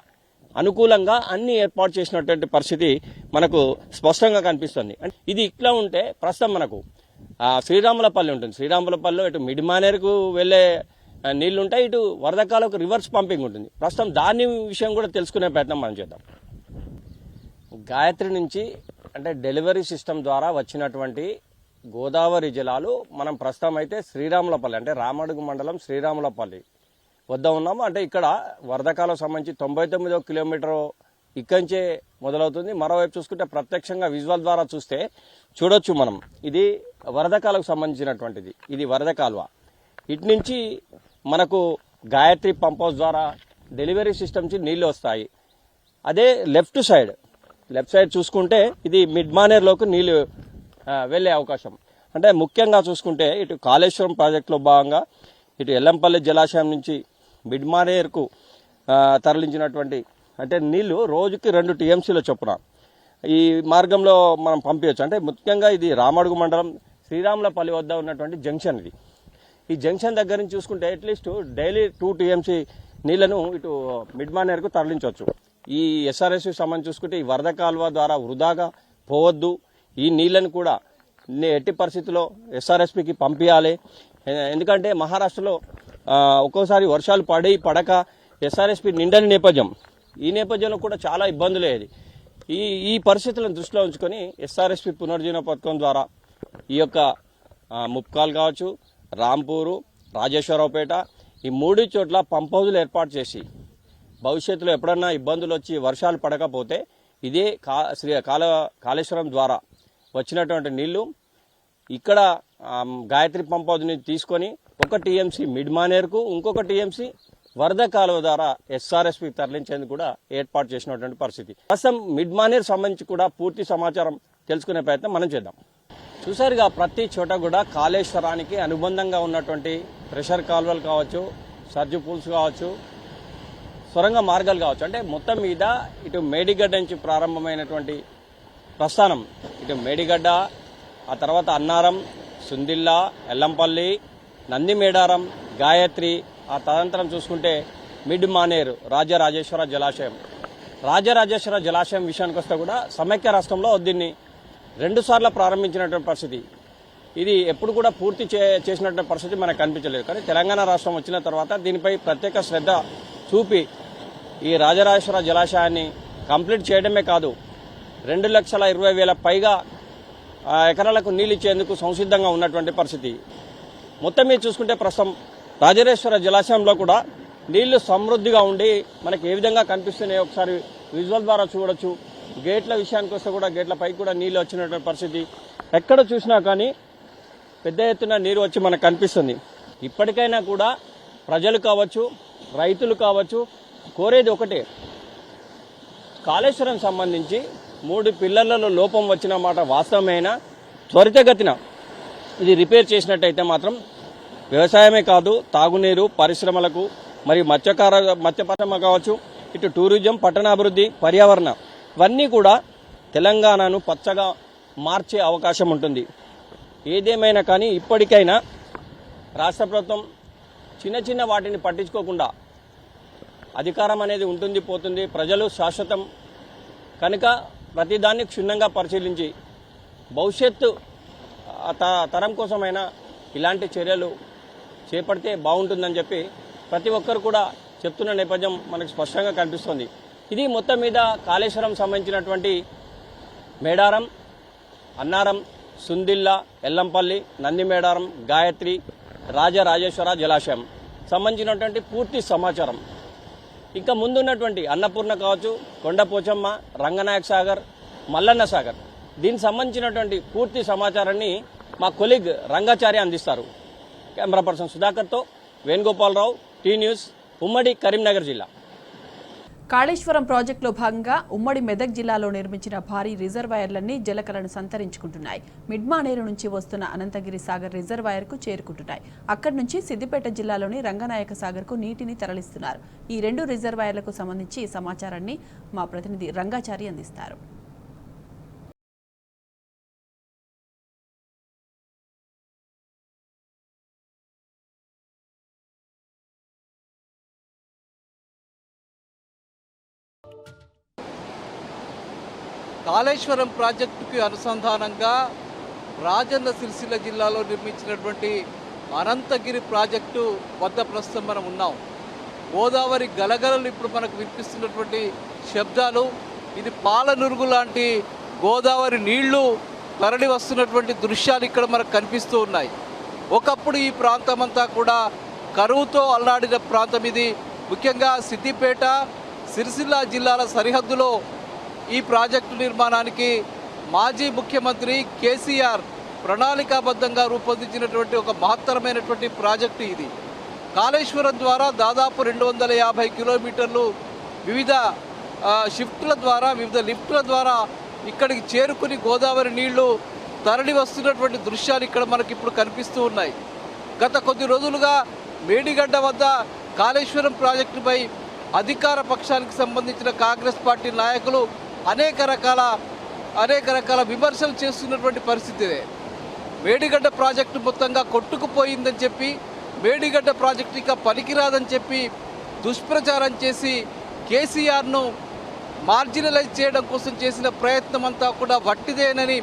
అనుకూలంగా అన్ని ఏర్పాటు చేసినటువంటి పరిస్థితి మనకు స్పష్టంగా కనిపిస్తుంది. ఇది ఇట్లా ఉంటే ప్రస్తుతం మనకు శ్రీరాములపల్లి ఉంటుంది. శ్రీరాములపల్లిలో ఇటు మిడ్ మానేరుకు వెళ్లే నీళ్లు ఉంటాయి, ఇటు వరద కాలువకు రివర్స్ పంపింగ్ ఉంటుంది. ప్రస్తుతం దాని విషయం కూడా తెలుసుకునే ప్రయత్నం మనం చేద్దాం. గాయత్రి నుంచి అంటే డెలివరీ సిస్టమ్ ద్వారా వచ్చినటువంటి గోదావరి జలాలు మనం ప్రస్తుతం అయితే శ్రీరాములపల్లి అంటే రామడుగు మండలం శ్రీరాములపల్లి వద్ద ఉన్నాము. అంటే ఇక్కడ వరదకాలకు సంబంధించి 99వ కిలోమీటర్ ఇక్కడి మొదలవుతుంది. మరోవైపు చూసుకుంటే ప్రత్యక్షంగా విజువల్ ద్వారా చూస్తే చూడొచ్చు మనం. ఇది వరదకాలకు సంబంధించినటువంటిది. ఇది వరద కాలువ. ఇటు నుంచి మనకు గాయత్రి పంప్ హౌస్ ద్వారా డెలివరీ సిస్టమ్ నుంచి నీళ్లు వస్తాయి. అదే లెఫ్ట్ సైడ్ చూసుకుంటే ఇది మిడ్ మానేర్లోకి నీళ్లు వెళ్లే అవకాశం. అంటే ముఖ్యంగా చూసుకుంటే ఇటు కాళేశ్వరం ప్రాజెక్టులో భాగంగా ఇటు ఎల్లంపల్లి జలాశయం నుంచి మిడ్ మానేర్కు తరలించినటువంటి అంటే నీళ్లు రోజుకి 2 టీఎంసీల చొప్పున ఈ మార్గంలో మనం పంపించవచ్చు. అంటే ముఖ్యంగా ఇది రామడుగు మండలం శ్రీరాములపల్లి వద్ద ఉన్నటువంటి జంక్షన్. ఇది ఈ జంక్షన్ దగ్గర నుంచి చూసుకుంటే అట్లీస్ట్ డైలీ 2 టీఎంసీ నీళ్లను ఇటు మిడ్ మానేర్కు తరలించవచ్చు. ఈ ఎస్ఆర్ఎస్ సంబంధించి చూసుకుంటే ఈ వరద కాలువ ద్వారా వృధాగా పోవద్దు, ఈ నీళ్లను కూడా ఎట్టి పరిస్థితుల్లో ఎస్ఆర్ఎస్పికి పంపించాలి. ఎందుకంటే మహారాష్ట్రలో ఒక్కోసారి వర్షాలు పడక ఎస్ఆర్ఎస్పి నిండని నేపథ్యం. ఈ నేపథ్యంలో కూడా చాలా ఇబ్బందులు అయ్యేది. ఈ పరిస్థితులను దృష్టిలో ఉంచుకొని ఎస్ఆర్ఎస్పి పునర్జీవన పథకం ద్వారా ఈ యొక్క ముప్కాల్ కావచ్చు, రాంపూరు, రాజేశ్వరరావుపేట ఈ 3 చోట్ల పంప్ హౌజులు ఏర్పాటు చేసి భవిష్యత్తులో ఎప్పుడన్నా ఇబ్బందులు వచ్చి వర్షాలు పడకపోతే ఇదే కాళేశ్వరం ద్వారా వచ్చినటువంటి నీళ్లు ఇక్కడ గాయత్రి పంప్ హౌజ్ నుంచి తీసుకొని 1 టీఎంసీ మిడ్ మానేర్కు, ఇంకొక టీఎంసీ వరద కాలువ ద్వారా ఎస్ఆర్ఎస్పి తరలించేందుకు కూడా ఏర్పాటు చేసినటువంటి పరిస్థితి. ప్రస్తుతం మిడ్ మానేర్ సంబంధించి కూడా పూర్తి సమాచారం తెలుసుకునే ప్రయత్నం మనం చేద్దాం. చూసారుగా ప్రతి చోట కూడా కాళేశ్వరానికి అనుబంధంగా ఉన్నటువంటి ప్రెషర్ కాలువలు కావచ్చు, సర్జు పూల్స్ కావచ్చు, సొరంగ మార్గాలు కావచ్చు. అంటే మొత్తం మీద ఇటు మేడిగడ్డ నుంచి ప్రారంభమైనటువంటి ప్రస్థానం ఇటు మేడిగడ్డ, ఆ తర్వాత అన్నారం, సుందిల్లా, ఎల్లంపల్లి, నందిమేడారం, గాయత్రి, ఆ తదనంతరం చూసుకుంటే మిడ్ మానేరు, రాజరాజేశ్వర జలాశయం. రాజరాజేశ్వర జలాశయం విషయానికి వస్తే కూడా సమైక్య రాష్ట్రంలో దీన్ని 2 సార్లు ప్రారంభించినటువంటి పరిస్థితి. ఇది ఎప్పుడు కూడా పూర్తి చేసినటువంటి పరిస్థితి మనకు కనిపించలేదు. కానీ తెలంగాణ రాష్ట్రం వచ్చిన తర్వాత దీనిపై ప్రత్యేక శ్రద్ధ చూపి ఈ రాజరాజేశ్వర జలాశయాన్ని కంప్లీట్ చేయడమే కాదు 2,20,000 పైగా ఎకరాలకు నీళ్ళు ఇచ్చేందుకు సంసిద్ధంగా ఉన్నటువంటి పరిస్థితి. మొత్తం మీద చూసుకుంటే ప్రస్తుతం రాజరాజేశ్వర జలాశయంలో కూడా నీళ్లు సమృద్ధిగా ఉండి మనకి ఏ విధంగా కనిపిస్తున్నాయో ఒకసారి విజువల్ ద్వారా చూడొచ్చు. గేట్ల విషయానికి వస్తే కూడా గేట్ల పైకి కూడా నీళ్లు వచ్చినటువంటి పరిస్థితి. ఎక్కడ చూసినా కానీ పెద్ద ఎత్తున నీరు వచ్చి మనకు కనిపిస్తుంది. ఇప్పటికైనా కూడా ప్రజలు కావచ్చు, రైతులు కావచ్చు కోరేది ఒకటే, కాళేశ్వరం సంబంధించి 3 పిల్లర్లలో లోపం వచ్చిన మాట వాస్తవమైన త్వరితగతిన ఇది రిపేర్ చేసినట్టయితే మాత్రం వ్యవసాయమే కాదు తాగునీరు, పరిశ్రమలకు మరియు మత్స్యపరిశ్రమ కావచ్చు, ఇటు టూరిజం, పట్టణాభివృద్ధి, పర్యావరణ ఇవన్నీ కూడా తెలంగాణను పచ్చగా మార్చే అవకాశం ఉంటుంది. ఏదేమైనా కానీ ఇప్పటికైనా రాష్ట్ర ప్రభుత్వం చిన్న చిన్న వాటిని పట్టించుకోకుండా అధికారం అనేది ఉంటుంది పోతుంది, ప్రజలు శాశ్వతం కనుక ప్రతిదాన్ని క్షుణ్ణంగా పరిశీలించి భవిష్యత్తు తరం కోసమైనా ఇలాంటి చర్యలు చేపడితే బాగుంటుందని చెప్పి ప్రతి ఒక్కరు కూడా చెప్తున్న నేపథ్యం మనకు స్పష్టంగా కనిపిస్తుంది. ఇది మొత్తం మీద కాళేశ్వరం సంబంధించినటువంటి మేడారం, అన్నారం, సుందిల్ల, ఎల్లంపల్లి, నందిమేడారం, గాయత్రి, రాజరాజేశ్వర జలాశయం సంబంధించినటువంటి పూర్తి సమాచారం. ఇంకా ముందున్నటువంటి అన్నపూర్ణ కావచ్చు, కొండపోచమ్మ, రంగనాయక సాగర్, మల్లన్న సాగర్ దీనికి సంబంధించినటువంటి పూర్తి సమాచారాన్ని మా కొలీగ్ రంగాచారి అందిస్తారు. కెమెరా పర్సన్ సుధాకర్తో వేణుగోపాలరావు, టీ న్యూస్, ఉమ్మడి కరీంనగర్ జిల్లా. కాళేశ్వరం ప్రాజెక్టులో భాగంగా ఉమ్మడి మెదక్ జిల్లాలో నిర్మించిన భారీ రిజర్వాయర్లన్నీ జలకలను సంతరించుకుంటున్నాయి. మిడ్మానేరు నుంచి వస్తున్న అనంతగిరి సాగర్ రిజర్వాయర్కు చేరుకుంటున్నాయి. అక్కడి నుంచి సిద్దిపేట జిల్లాలోని రంగనాయక సాగర్కు నీటిని తరలిస్తున్నారు. ఈ 2 రిజర్వాయర్లకు సంబంధించి సమాచారాన్ని మా ప్రతినిధి రంగాచారి అందిస్తారు. కాళేశ్వరం ప్రాజెక్టుకి అనుసంధానంగా రాజన్న సిరిసిల్ల జిల్లాలో నిర్మించినటువంటి అనంతగిరి ప్రాజెక్టు వద్ద ప్రస్తుతం మనం ఉన్నాం. గోదావరి గలగలలు ఇప్పుడు మనకు వినిపిస్తున్నటువంటి శబ్దాలు, ఇది పాలనురుగు లాంటి గోదావరి నీళ్లు తరలి వస్తున్నటువంటి దృశ్యాలు ఇక్కడ మనకు కనిపిస్తూ ఉన్నాయి. ఒకప్పుడు ఈ ప్రాంతం అంతా కూడా కరువుతో అల్లాడిన ప్రాంతం ఇది. ముఖ్యంగా సిద్దిపేట, సిరిసిల్ల జిల్లాల సరిహద్దులో ఈ ప్రాజెక్టు నిర్మాణానికి మాజీ ముఖ్యమంత్రి కేసీఆర్ ప్రణాళికాబద్ధంగా రూపొందించినటువంటి ఒక మహత్తరమైనటువంటి ప్రాజెక్టు ఇది. కాళేశ్వరం ద్వారా దాదాపు 250 కిలోమీటర్లు వివిధ షిఫ్ట్ల ద్వారా, వివిధ లిఫ్ట్ల ద్వారా ఇక్కడికి చేరుకుని గోదావరి నీళ్లు తరలి వస్తున్నటువంటి దృశ్యాలు ఇక్కడ మనకి ఇప్పుడు కనిపిస్తూ ఉన్నాయి. గత కొద్ది రోజులుగా మేడిగడ్డ వద్ద కాళేశ్వరం ప్రాజెక్టుపై అధికార పక్షానికి సంబంధించిన కాంగ్రెస్ పార్టీ నాయకులు అనేక రకాల విమర్శలు చేస్తున్నటువంటి పరిస్థితి ఇదే. మేడిగడ్డ ప్రాజెక్టు మొత్తంగా కొట్టుకుపోయిందని చెప్పి, మేడిగడ్డ ప్రాజెక్టు ఇక పనికిరాదని చెప్పి దుష్ప్రచారం చేసి కేసీఆర్ను మార్జినలైజ్ చేయడం కోసం చేసిన ప్రయత్నం అంతా కూడా వట్టిదేనని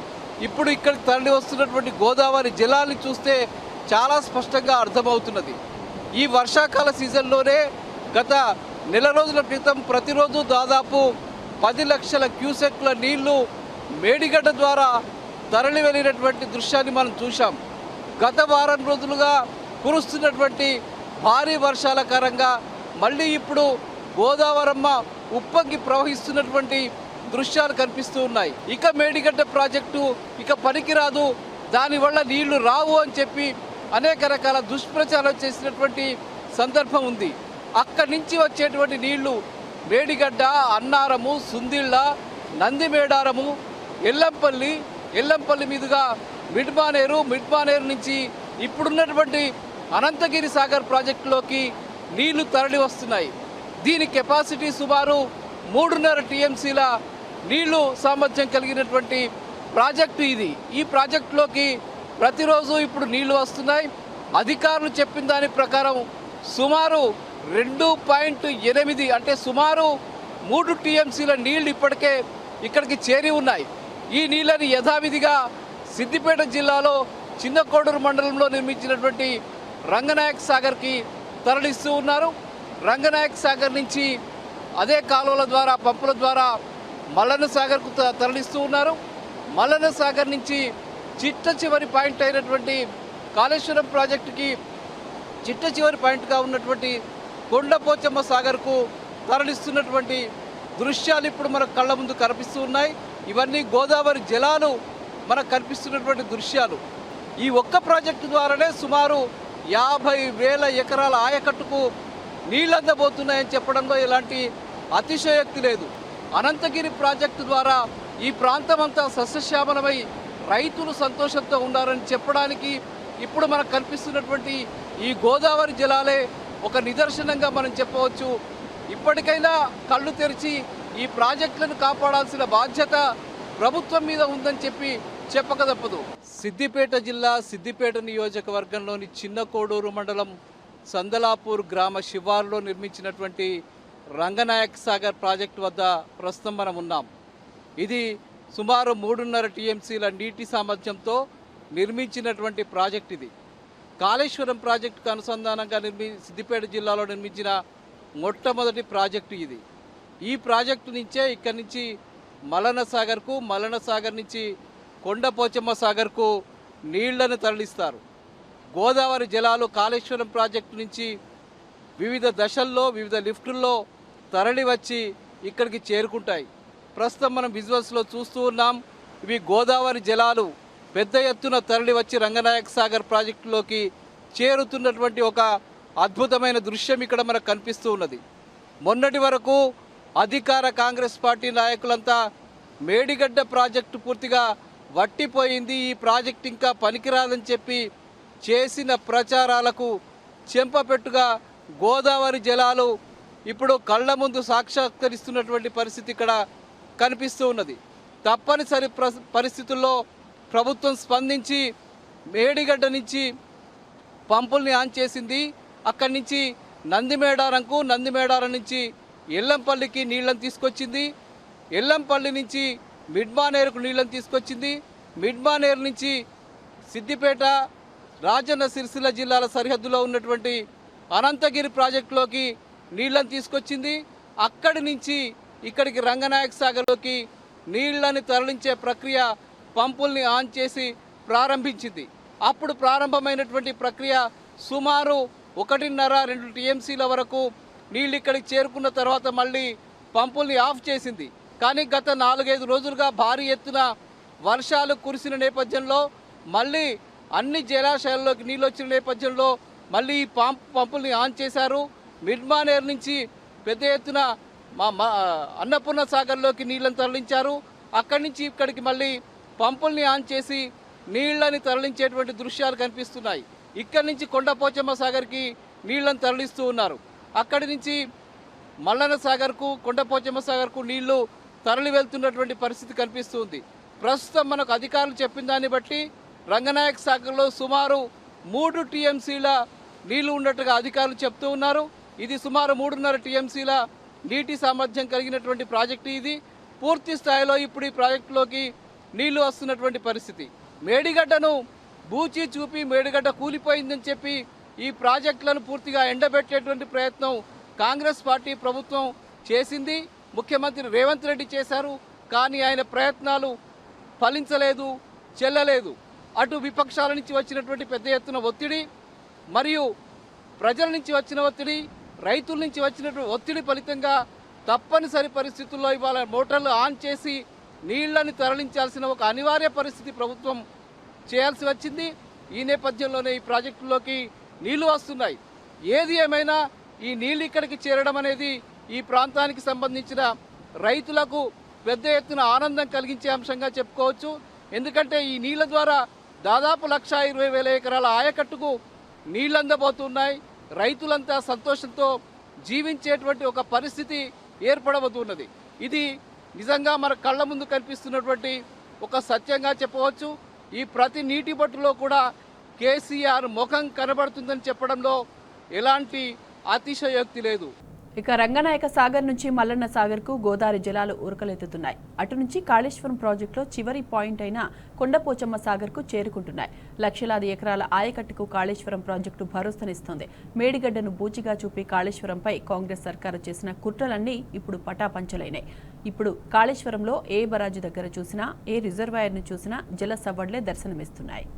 ఇప్పుడు ఇక్కడికి తరలి వస్తున్నటువంటి గోదావరి జలాన్ని చూస్తే చాలా స్పష్టంగా అర్థమవుతున్నది. ఈ వర్షాకాల సీజన్లోనే గత నెల రోజుల క్రితం ప్రతిరోజు దాదాపు 10 లక్షల క్యూసెక్ల నీళ్లు మేడిగడ్డ ద్వారా తరలి వెళ్ళినటువంటి దృశ్యాన్ని మనం చూసాం. గత వారం రోజులుగా కురుస్తున్నటువంటి భారీ వర్షాల కారణంగా మళ్ళీ ఇప్పుడు గోదావరమ్మ ఉప్పొంగి ప్రవహిస్తున్నటువంటి దృశ్యాలు కనిపిస్తూ ఉన్నాయి. ఇక మేడిగడ్డ ప్రాజెక్టు ఇక పనికిరాదు, దానివల్ల నీళ్లు రావు అని చెప్పి అనేక రకాల దుష్ప్రచారం చేసినటువంటి సందర్భం ఉంది. అక్కడి నుంచి వచ్చేటువంటి నీళ్లు మేడిగడ్డ, అన్నారము, సుందిళ్ళ, నందిమేడారము, ఎల్లంపల్లి మీదుగా మిడ్మానేరు నుంచి ఇప్పుడున్నటువంటి అనంతగిరి సాగర్ ప్రాజెక్టులోకి నీళ్లు తరలి వస్తున్నాయి. దీని కెపాసిటీ సుమారు 3.5 టీఎంసీల నీళ్లు సామర్థ్యం కలిగినటువంటి ప్రాజెక్టు ఇది. ఈ ప్రాజెక్టులోకి ప్రతిరోజు ఇప్పుడు నీళ్లు వస్తున్నాయి. అధికారులు చెప్పిన దాని ప్రకారం సుమారు 2.8 అంటే సుమారు 3 టీఎంసీల నీళ్లు ఇప్పటికే ఇక్కడికి చేరి ఉన్నాయి. ఈ నీళ్ళని యథావిధిగా సిద్దిపేట జిల్లాలో చిన్నకోడూరు మండలంలో నిర్మించినటువంటి రంగనాయక సాగర్కి తరలిస్తూ ఉన్నారు. రంగనాయక సాగర్ నుంచి అదే కాలువల ద్వారా, పంపుల ద్వారా మల్లన్న సాగర్కు తరలిస్తూ ఉన్నారు. మల్లన్న సాగర్ నుంచి చిట్ట చివరి పాయింట్ అయినటువంటి కాళేశ్వరం ప్రాజెక్టుకి చిట్ట చివరి పాయింట్గా ఉన్నటువంటి కొండపోచమ్మ సాగర్కు తరలిస్తున్నటువంటి దృశ్యాలు ఇప్పుడు మన కళ్ళ ముందు కనిపిస్తూ ఉన్నాయి. ఇవన్నీ గోదావరి జలాలు మనకు కనిపిస్తున్నటువంటి దృశ్యాలు. ఈ ఒక్క ప్రాజెక్టు ద్వారానే సుమారు 50,000 ఎకరాల ఆయకట్టుకు నీళ్ళు అందబోతున్నాయని చెప్పడంలో ఎలాంటి అతిశయోక్తి లేదు. అనంతగిరి ప్రాజెక్టు ద్వారా ఈ ప్రాంతం అంతా సస్యశ్యామలమై రైతులు సంతోషంతో ఉన్నారని చెప్పడానికి ఇప్పుడు మనకు కనిపిస్తున్నటువంటి ఈ గోదావరి జలాలే ఒక నిదర్శనంగా మనం చెప్పవచ్చు. ఇప్పటికైనా కళ్ళు తెరిచి ఈ ప్రాజెక్టులను కాపాడాల్సిన బాధ్యత ప్రభుత్వం మీద ఉందని చెప్పక తప్పదు. సిద్దిపేట జిల్లా సిద్దిపేట నియోజకవర్గంలోని చిన్న కోడూరు మండలం సందలాపూర్ గ్రామ శివారులో నిర్మించినటువంటి రంగనాయక్ సాగర్ ప్రాజెక్టు వద్ద ప్రస్తుతం మనం ఉన్నాం. ఇది సుమారు 3.5 టీఎంసీల నీటి సామర్థ్యంతో నిర్మించినటువంటి ప్రాజెక్ట్. ఇది కాళేశ్వరం ప్రాజెక్టుకు అనుసంధానంగా సిద్దిపేట జిల్లాలో నిర్మించిన మొట్టమొదటి ప్రాజెక్టు ఇది. ఈ ప్రాజెక్టు నుంచే ఇక్కడి నుంచి మల్లన్న సాగర్కు, మల్లన్న సాగర్ నుంచి కొండపోచమ్మ సాగర్కు నీళ్లను తరలిస్తారు. గోదావరి జలాలు కాళేశ్వరం ప్రాజెక్టు నుంచి వివిధ దశల్లో వివిధ లిఫ్టుల్లో తరలి వచ్చి ఇక్కడికి చేరుకుంటాయి. ప్రస్తుతం మనం విజువల్స్లో చూస్తూ ఉన్నాం. ఇవి గోదావరి జలాలు పెద్ద ఎత్తున తరలి వచ్చి రంగనాయక్ సాగర్ ప్రాజెక్టులోకి చేరుతున్నటువంటి ఒక అద్భుతమైన దృశ్యం ఇక్కడ మనకు కనిపిస్తూ ఉన్నది. మొన్నటి వరకు అధికార కాంగ్రెస్ పార్టీ నాయకులంతా మేడిగడ్డ ప్రాజెక్టు పూర్తిగా వట్టిపోయింది, ఈ ప్రాజెక్టు ఇంకా పనికిరాదని చెప్పి చేసిన ప్రచారాలకు చెంపపెట్టుగా గోదావరి జలాలు ఇప్పుడు కళ్ళ ముందు సాక్షాత్కరిస్తున్నటువంటి పరిస్థితి ఇక్కడ కనిపిస్తూ ఉన్నది. తప్పనిసరి పరిస్థితుల్లో ప్రభుత్వం స్పందించి మేడిగడ్డ నుంచి పంపుల్ని ఆన్ చేసింది. అక్కడి నుంచి నందిమేడారంకు, నందిమేడారం నుంచి ఎల్లంపల్లికి నీళ్లను తీసుకొచ్చింది. ఎల్లంపల్లి నుంచి మిడ్మానేరుకు నీళ్లను తీసుకొచ్చింది. మిడ్మానేరు నుంచి సిద్దిపేట, రాజన్న సిరిసిల్ల జిల్లాల సరిహద్దులో ఉన్నటువంటి అనంతగిరి ప్రాజెక్టులోకి నీళ్లను తీసుకొచ్చింది. అక్కడి నుంచి ఇక్కడికి రంగనాయక్ సాగర్లోకి నీళ్లని తరలించే ప్రక్రియ పంపుల్ని ఆన్ చేసి ప్రారంభించింది. అప్పుడు ప్రారంభమైనటువంటి ప్రక్రియ సుమారు 1.5-2 టీఎంసీల వరకు నీళ్ళు ఇక్కడికి చేరుకున్న తర్వాత మళ్ళీ పంపుల్ని ఆఫ్ చేసింది. కానీ గత 4-5 రోజులుగా భారీ ఎత్తున వర్షాలు కురిసిన నేపథ్యంలో మళ్ళీ అన్ని జలాశయాల్లోకి నీళ్ళు వచ్చిన నేపథ్యంలో మళ్ళీ ఈ పంపుల్ని ఆన్ చేశారు. మిడ్మానేర్ నుంచి పెద్ద ఎత్తున అన్నపూర్ణ సాగర్లోకి నీళ్లను తరలించారు. అక్కడి నుంచి ఇక్కడికి మళ్ళీ పంపుల్ని ఆన్ చేసి నీళ్లని తరలించేటువంటి దృశ్యాలు కనిపిస్తున్నాయి. ఇక్కడి నుంచి కొండపోచమ్మ సాగర్కి నీళ్లను తరలిస్తూ ఉన్నారు. అక్కడి నుంచి మల్లన్న సాగర్కు, కొండపోచమ్మ సాగర్కు నీళ్లు తరలి వెళ్తున్నటువంటి పరిస్థితి కనిపిస్తుంది. ప్రస్తుతం మనకు అధికారులు చెప్పిన దాన్ని బట్టి రంగనాయక్ సాగర్లో సుమారు 3 టీఎంసీల నీళ్లు ఉన్నట్టుగా అధికారులు చెప్తూ ఉన్నారు. ఇది సుమారు 3.5 టీఎంసీల నీటి సామర్థ్యం కలిగినటువంటి ప్రాజెక్టు. ఇది పూర్తి స్థాయిలో ఇప్పుడు ఈ ప్రాజెక్టులోకి నీళ్లు వస్తున్నటువంటి పరిస్థితి. మేడిగడ్డను బూచి చూపి మేడిగడ్డ కూలిపోయిందని చెప్పి ఈ ప్రాజెక్టులను పూర్తిగా ఎండబెట్టేటువంటి ప్రయత్నం కాంగ్రెస్ పార్టీ ప్రభుత్వం చేసింది. ముఖ్యమంత్రి రేవంత్ రెడ్డి చేశారు. కానీ ఆయన ప్రయత్నాలు ఫలించలేదు, చెల్లలేదు. అటు విపక్షాల నుంచి వచ్చినటువంటి పెద్ద ఎత్తున ఒత్తిడి, మరియు ప్రజల నుంచి వచ్చిన ఒత్తిడి, రైతుల నుంచి వచ్చినటువంటి ఒత్తిడి ఫలితంగా తప్పనిసరి పరిస్థితుల్లో ఇవాళ మోటార్లు ఆన్ చేసి నీళ్లను తరలించాల్సిన ఒక అనివార్య పరిస్థితి ప్రభుత్వం చేయాల్సి వచ్చింది. ఈ నేపథ్యంలోనే ఈ ప్రాజెక్టులోకి నీళ్లు వస్తున్నాయి. ఏది ఏమైనా ఈ నీళ్లు ఇక్కడికి చేరడం అనేది ఈ ప్రాంతానికి సంబంధించిన రైతులకు పెద్ద ఎత్తున ఆనందం కలిగించే అంశంగా చెప్పుకోవచ్చు. ఎందుకంటే ఈ నీళ్ల ద్వారా దాదాపు 1,20,000 ఎకరాల ఆయకట్టుకు నీళ్లు అందబోతున్నాయి. రైతులంతా సంతోషంతో జీవించేటువంటి ఒక పరిస్థితి ఏర్పడబోతున్నది. ఇది నిజంగా మన కళ్ళ ముందు కనిపిస్తున్నటువంటి ఒక సత్యంగా చెప్పవచ్చు. ఈ ప్రతి నీటి బొట్టులో కూడా కేసీఆర్ ముఖం కనబడుతుందని చెప్పడంలో ఎలాంటి అతిశయోక్తి లేదు. ఇక రంగనాయక సాగర్ నుంచి మల్లన్న సాగర్కు గోదావరి జలాలు ఉరకలెత్తుతున్నాయి. అటు నుంచి కాళేశ్వరం ప్రాజెక్టులో చివరి పాయింట్ అయిన కొండపోచమ్మ సాగర్కు చేరుకుంటున్నాయి. లక్షలాది ఎకరాల ఆయకట్టుకు కాళేశ్వరం ప్రాజెక్టు భరోసానిస్తోంది. మేడిగడ్డను బూచిగా చూపి కాళేశ్వరంపై కాంగ్రెస్ సర్కారు చేసిన కుట్రలన్నీ ఇప్పుడు పటాపంచలైనాయి. ఇప్పుడు కాళేశ్వరంలో ఏ బరాజు దగ్గర చూసినా, ఏ రిజర్వాయర్ను చూసినా జల సవ్వడ్లే దర్శనమిస్తున్నాయి.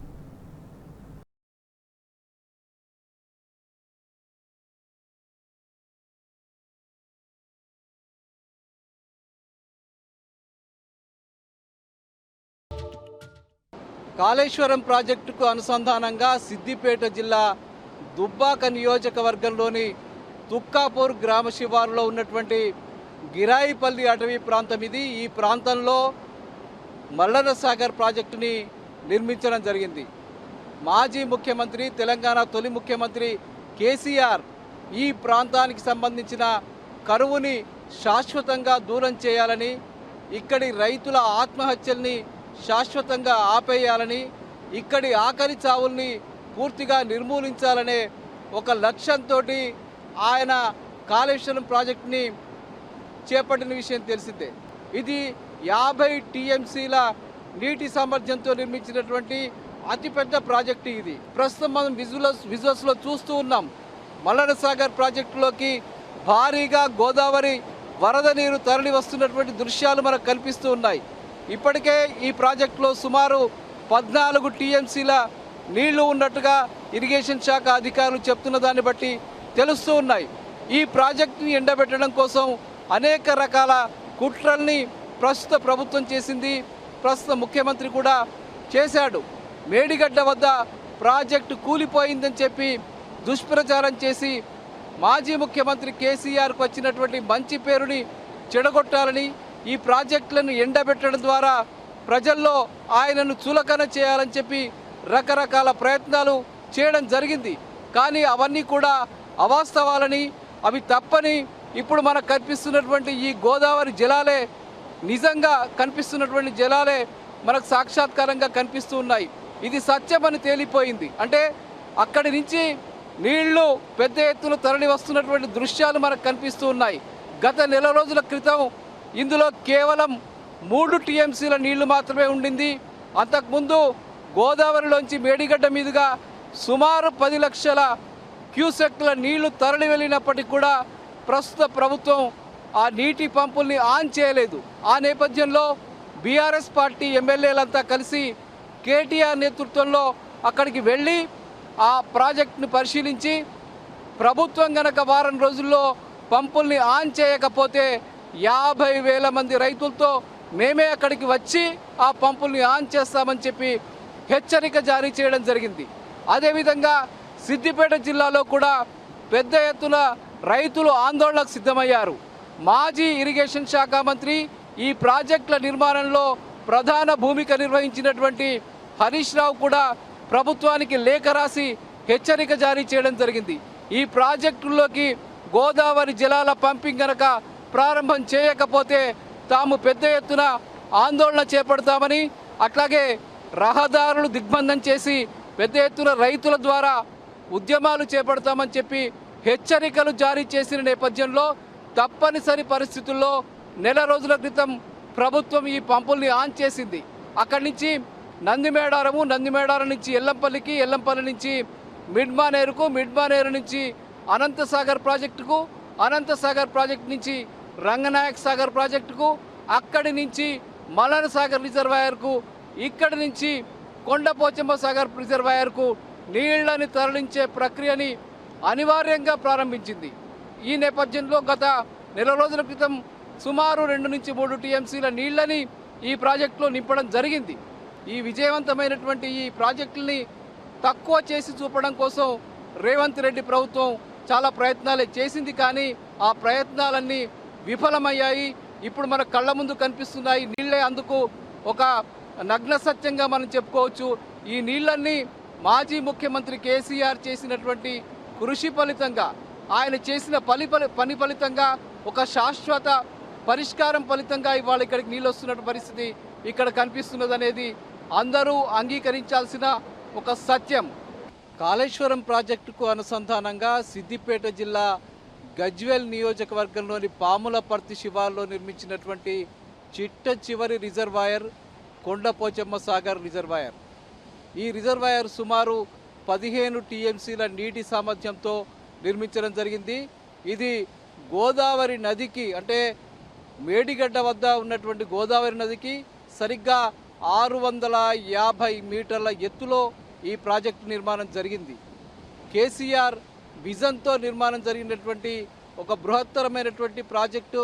కాళేశ్వరం ప్రాజెక్టుకు అనుసంధానంగా సిద్దిపేట జిల్లా దుబ్బాక నియోజకవర్గంలోని తుక్కాపూర్ గ్రామ శివారులో ఉన్నటువంటి గిరాయిపల్లి అటవీ ప్రాంతం ఇది. ఈ ప్రాంతంలో మల్లన్న సాగర్ ప్రాజెక్టుని నిర్మించడం జరిగింది. మాజీ ముఖ్యమంత్రి, తెలంగాణ తొలి ముఖ్యమంత్రి కేసీఆర్ ఈ ప్రాంతానికి సంబంధించిన కరువుని శాశ్వతంగా దూరం చేయాలని, ఇక్కడి రైతుల ఆత్మహత్యల్ని శాశ్వతంగా ఆపేయాలని, ఇక్కడి ఆకలి చావుల్ని పూర్తిగా నిర్మూలించాలనే ఒక లక్ష్యంతో ఆయన కాళేశ్వరం ప్రాజెక్టుని చేపట్టిన విషయం తెలిసిందే. ఇది 50 టీఎంసీల నీటి సామర్థ్యంతో నిర్మించినటువంటి అతిపెద్ద ప్రాజెక్టు ఇది. ప్రస్తుతం మనం విజువల్స్లో చూస్తూ ఉన్నాం. మల్లన సాగర్ ప్రాజెక్టులోకి భారీగా గోదావరి వరద నీరు తరలి వస్తున్నటువంటి దృశ్యాలు మనకు కనిపిస్తూ ఉన్నాయి. ఇప్పటికే ఈ ప్రాజెక్టులో సుమారు 14 టీఎంసీల నీళ్లు ఉన్నట్టుగా ఇరిగేషన్ శాఖ అధికారులు చెప్తున్న దాన్ని బట్టి తెలుస్తూ ఉన్నాయి. ఈ ప్రాజెక్టుని ఎండబెట్టడం కోసం అనేక రకాల కుట్రల్ని ప్రస్తుత ప్రభుత్వం చేసింది. ప్రస్తుత ముఖ్యమంత్రి కూడా చేశాడు. మేడిగడ్డ వద్ద ప్రాజెక్టు కూలిపోయిందని చెప్పి దుష్ప్రచారం చేసి మాజీ ముఖ్యమంత్రి కేసీఆర్కు వచ్చినటువంటి మంచి పేరుని చెడగొట్టాలని, ఈ ప్రాజెక్టులను ఎండబెట్టడం ద్వారా ప్రజల్లో ఆయనను చులకన చేయాలని చెప్పి రకరకాల ప్రయత్నాలు చేయడం జరిగింది. కానీ అవన్నీ కూడా అవాస్తవాలని, అవి తప్పని ఇప్పుడు మనకు కనిపిస్తున్నటువంటి ఈ గోదావరి జలాలే, నిజంగా కనిపిస్తున్నటువంటి జలాలే మనకు సాక్షాత్కారంగా కనిపిస్తూ ఉన్నాయి. ఇది సత్యమని తేలిపోయింది. అంటే అక్కడి నుంచి నీళ్లు పెద్ద ఎత్తున తరలి వస్తున్నటువంటి దృశ్యాలు మనకు కనిపిస్తూ ఉన్నాయి. గత నెల రోజుల క్రితం ఇందులో కేవలం 3 టీఎంసీల నీళ్లు మాత్రమే ఉండింది. అంతకుముందు గోదావరిలోంచి మేడిగడ్డ మీదుగా సుమారు 10 లక్షల క్యూసెక్ల నీళ్లు తరలి వెళ్ళినప్పటికీ కూడా ప్రస్తుత ప్రభుత్వం ఆ నీటి పంపుల్ని ఆన్ చేయలేదు. ఆ నేపథ్యంలో బీఆర్ఎస్ పార్టీ ఎమ్మెల్యేలంతా కలిసి కేటీఆర్ నేతృత్వంలో అక్కడికి వెళ్ళి ఆ ప్రాజెక్టును పరిశీలించి ప్రభుత్వం గనక వారం రోజుల్లో పంపుల్ని ఆన్ చేయకపోతే 50,000 మంది రైతులతో మేమే అక్కడికి వచ్చి ఆ పంపుల్ని ఆన్ చేస్తామని చెప్పి హెచ్చరిక జారీ చేయడం జరిగింది. అదేవిధంగా సిద్దిపేట జిల్లాలో కూడా పెద్ద ఎత్తున రైతులు ఆందోళనకు సిద్ధమయ్యారు. మాజీ ఇరిగేషన్ శాఖ మంత్రి, ఈ ప్రాజెక్టుల నిర్మాణంలో ప్రధాన భూమిక నిర్వహించినటువంటి హరీష్ రావు కూడా ప్రభుత్వానికి లేఖ రాసి హెచ్చరిక జారీ చేయడం జరిగింది. ఈ ప్రాజెక్టుల్లోకి గోదావరి జలాల పంపింగ్ గనక ప్రారంభం చేయకపోతే తాము పెద్ద ఎత్తున ఆందోళన చేపడతామని, అట్లాగే రహదారులు దిగ్బంధం చేసి పెద్ద ఎత్తున రైతుల ద్వారా ఉద్యమాలు చేపడతామని చెప్పి హెచ్చరికలు జారీ చేసిన నేపథ్యంలో తప్పనిసరి పరిస్థితుల్లో నెల రోజుల క్రితం ప్రభుత్వం ఈ పంపుల్ని ఆన్ చేసింది. అక్కడి నుంచి నందిమేడారం నుంచి ఎల్లంపల్లికి, ఎల్లంపల్లి నుంచి మిడ్మానేరుకు, మిడ్మానేరు నుంచి అనంతసాగర్ ప్రాజెక్టుకు, అనంతసాగర్ ప్రాజెక్టు నుంచి రంగనాయక్ సాగర్ ప్రాజెక్టుకు, అక్కడి నుంచి మల్లన సాగర్ రిజర్వాయర్కు, ఇక్కడి నుంచి కొండపోచమ్మ సాగర్ రిజర్వాయర్కు నీళ్లని తరలించే ప్రక్రియని అనివార్యంగా ప్రారంభించింది. ఈ నేపథ్యంలో గత నెల రోజుల క్రితం సుమారు 2 నుంచి 3 టీఎంసీల నీళ్లని ఈ ప్రాజెక్టులో నింపడం జరిగింది. ఈ విజయవంతమైనటువంటి ఈ ప్రాజెక్టుల్ని తక్కువ చేసి చూపడం కోసం రేవంత్ రెడ్డి ప్రభుత్వం చాలా ప్రయత్నాలే చేసింది. కానీ ఆ ప్రయత్నాలన్నీ విఫలమయ్యాయి. ఇప్పుడు మన కళ్ళ ముందు కనిపిస్తున్నాయి నీళ్లే అందుకు ఒక నగ్న సత్యంగా మనం చెప్పుకోవచ్చు. ఈ నీళ్లన్నీ మాజీ ముఖ్యమంత్రి కేసీఆర్ చేసినటువంటి కృషి ఫలితంగా, ఆయన చేసిన పని ఫలితంగా, ఒక శాశ్వత పరిష్కారం ఫలితంగా ఇవాళ ఇక్కడికి నీళ్ళు వస్తున్న పరిస్థితి ఇక్కడ కనిపిస్తున్నది అనేది అందరూ అంగీకరించాల్సిన ఒక సత్యం. కాళేశ్వరం ప్రాజెక్టుకు అనుసంధానంగా సిద్దిపేట జిల్లా గజ్వేల్ నియోజకవర్గంలోని పాములపర్తి శివార్లో నిర్మించినటువంటి చిట్ట చివరి రిజర్వాయర్ కొండపోచమ్మ సాగర్ రిజర్వాయర్. ఈ రిజర్వాయర్ సుమారు 15 టీఎంసీల నీటి సామర్థ్యంతో నిర్మించడం జరిగింది. ఇది గోదావరి నదికి, అంటే మేడిగడ్డ వద్ద ఉన్నటువంటి గోదావరి నదికి సరిగ్గా 650 మీటర్ల ఎత్తులో ఈ ప్రాజెక్టు నిర్మాణం జరిగింది. కేసీఆర్ విజన్తో నిర్మాణం జరిగినటువంటి ఒక బృహత్తరమైనటువంటి ప్రాజెక్టు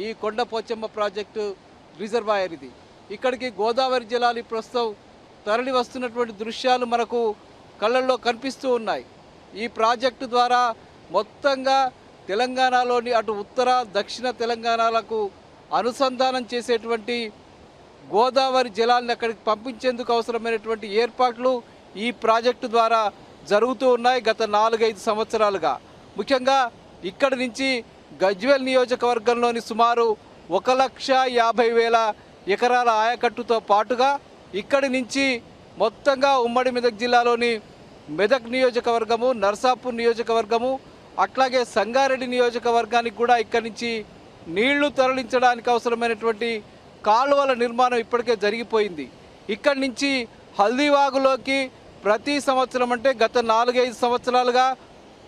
ఈ కొండపోచమ్మ ప్రాజెక్టు రిజర్వాయర్. ఇది ఇక్కడికి గోదావరి జలాలు ప్రస్తుతం తరలి వస్తున్నటువంటి దృశ్యాలు మనకు కళ్ళల్లో కనిపిస్తూ ఉన్నాయి. ఈ ప్రాజెక్టు ద్వారా మొత్తంగా తెలంగాణలోని అటు ఉత్తర దక్షిణ తెలంగాణలకు అనుసంధానం చేసేటువంటి గోదావరి జలాలను అక్కడికి పంపించేందుకు అవసరమైనటువంటి ఏర్పాట్లు ఈ ప్రాజెక్టు ద్వారా జరుగుతూ ఉన్నాయి గత 4-5 సంవత్సరాలుగా. ముఖ్యంగా ఇక్కడి నుంచి గజ్వేల్ నియోజకవర్గంలోని సుమారు 1,50,000 ఎకరాల ఆయకట్టుతో పాటుగా ఇక్కడి నుంచి మొత్తంగా ఉమ్మడి మెదక్ జిల్లాలోని మెదక్ నియోజకవర్గము, నర్సాపూర్ నియోజకవర్గము, అట్లాగే సంగారెడ్డి నియోజకవర్గానికి కూడా ఇక్కడి నుంచి నీళ్లు తరలించడానికి అవసరమైనటువంటి కాలువల నిర్మాణం ఇప్పటికే జరిగిపోయింది. ఇక్కడి నుంచి హల్దీవాగులోకి ప్రతి సంవత్సరం అంటే గత 4-5 సంవత్సరాలుగా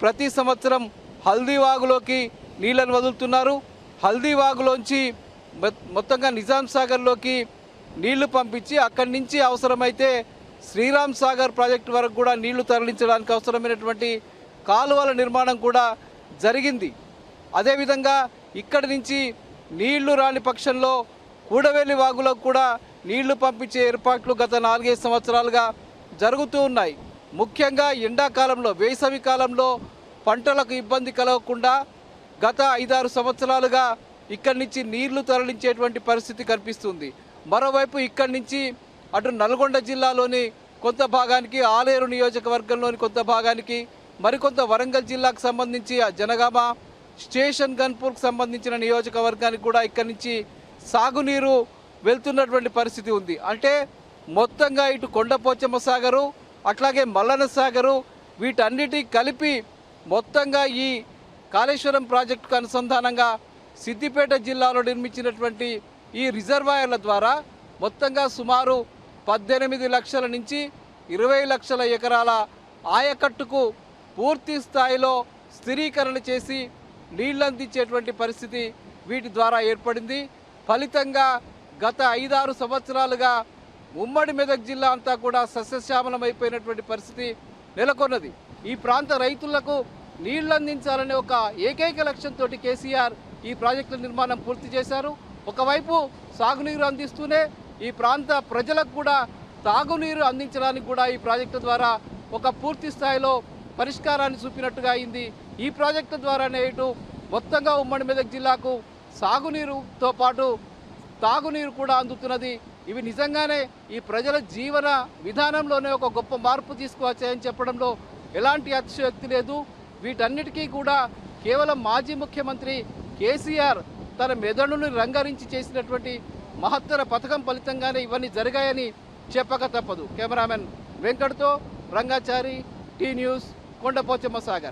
ప్రతి సంవత్సరం హల్దీవాగులోకి నీళ్ళను వదులుతున్నారు. హల్దీవాగులోంచి మొత్తంగా నిజాం సాగర్లోకి నీళ్లు పంపించి అక్కడి నుంచి అవసరమైతే శ్రీరామ్ సాగర్ ప్రాజెక్టు వరకు కూడా నీళ్లు తరలించడానికి అవసరమైనటువంటి కాలువల నిర్మాణం కూడా జరిగింది. అదేవిధంగా ఇక్కడి నుంచి నీళ్లు రాని పక్షంలో కూడవెల్లి వాగులకు కూడా నీళ్లు పంపించే ఏర్పాట్లు గత 4-5 సంవత్సరాలుగా జరుగుతూ ఉన్నాయి. ముఖ్యంగా ఎండాకాలంలో, వేసవి కాలంలో పంటలకు ఇబ్బంది కలగకుండా గత 5-6 సంవత్సరాలుగా ఇక్కడి నుంచి నీళ్లు తరలించేటువంటి పరిస్థితి కనిపిస్తుంది. మరోవైపు ఇక్కడి నుంచి అటు నల్గొండ జిల్లాలోని కొంత భాగానికి, ఆలేరు నియోజకవర్గంలోని కొంత భాగానికి, మరికొంత వరంగల్ జిల్లాకు సంబంధించి జనగామ, స్టేషన్ గన్పూర్కు సంబంధించిన నియోజకవర్గానికి కూడా ఇక్కడి నుంచి సాగునీరు వెళ్తున్నటువంటి పరిస్థితి ఉంది. అంటే మొత్తంగా ఇటు కొండపోచమ్మ సాగరు, అట్లాగే మల్లన్న సాగరు, వీటన్నిటి కలిపి మొత్తంగా ఈ కాళేశ్వరం ప్రాజెక్టుకు అనుసంధానంగా సిద్దిపేట జిల్లాలో నిర్మించినటువంటి ఈ రిజర్వాయర్ల ద్వారా మొత్తంగా సుమారు 18 లక్షల నుంచి 20 లక్షల ఎకరాల ఆయకట్టుకు పూర్తి స్థాయిలో స్థిరీకరణ చేసి నీళ్లందించేటువంటి పరిస్థితి వీటి ద్వారా ఏర్పడింది. ఫలితంగా గత 5-6 సంవత్సరాలుగా ఉమ్మడి మెదక్ జిల్లా అంతా కూడా సస్యశ్యామలం అయిపోయినటువంటి పరిస్థితి నెలకొన్నది. ఈ ప్రాంత రైతులకు నీళ్లు అందించాలనే ఒక ఏకైక లక్ష్యంతో కేసీఆర్ ఈ ప్రాజెక్టుల నిర్మాణం పూర్తి చేశారు. ఒకవైపు సాగునీరు అందిస్తూనే ఈ ప్రాంత ప్రజలకు కూడా తాగునీరు అందించడానికి కూడా ఈ ప్రాజెక్టు ద్వారా ఒక పూర్తి స్థాయిలో పరిష్కారాన్ని చూపినట్టుగా అయింది. ఈ ప్రాజెక్టు ద్వారానే ఇటు మొత్తంగా ఉమ్మడి మెదక్ జిల్లాకు సాగునీరుతో పాటు తాగునీరు కూడా అందుతున్నది. ఇవి నిజంగానే ఈ ప్రజల జీవన విధానంలోనే ఒక గొప్ప మార్పు తీసుకువచ్చాయని చెప్పడంలో ఎలాంటి అతిశయోక్తి లేదు. వీటన్నిటికీ కూడా కేవలం మాజీ ముఖ్యమంత్రి కేసీఆర్ తన మెదడును రంగరించి చేసినటువంటి మహత్తర పథకం ఫలితంగానే ఇవన్నీ జరిగాయని చెప్పక తప్పదు. కెమెరామెన్ వెంకట్తో రంగాచారి, టీ న్యూస్, కొండపోచమ్మ సాగర్.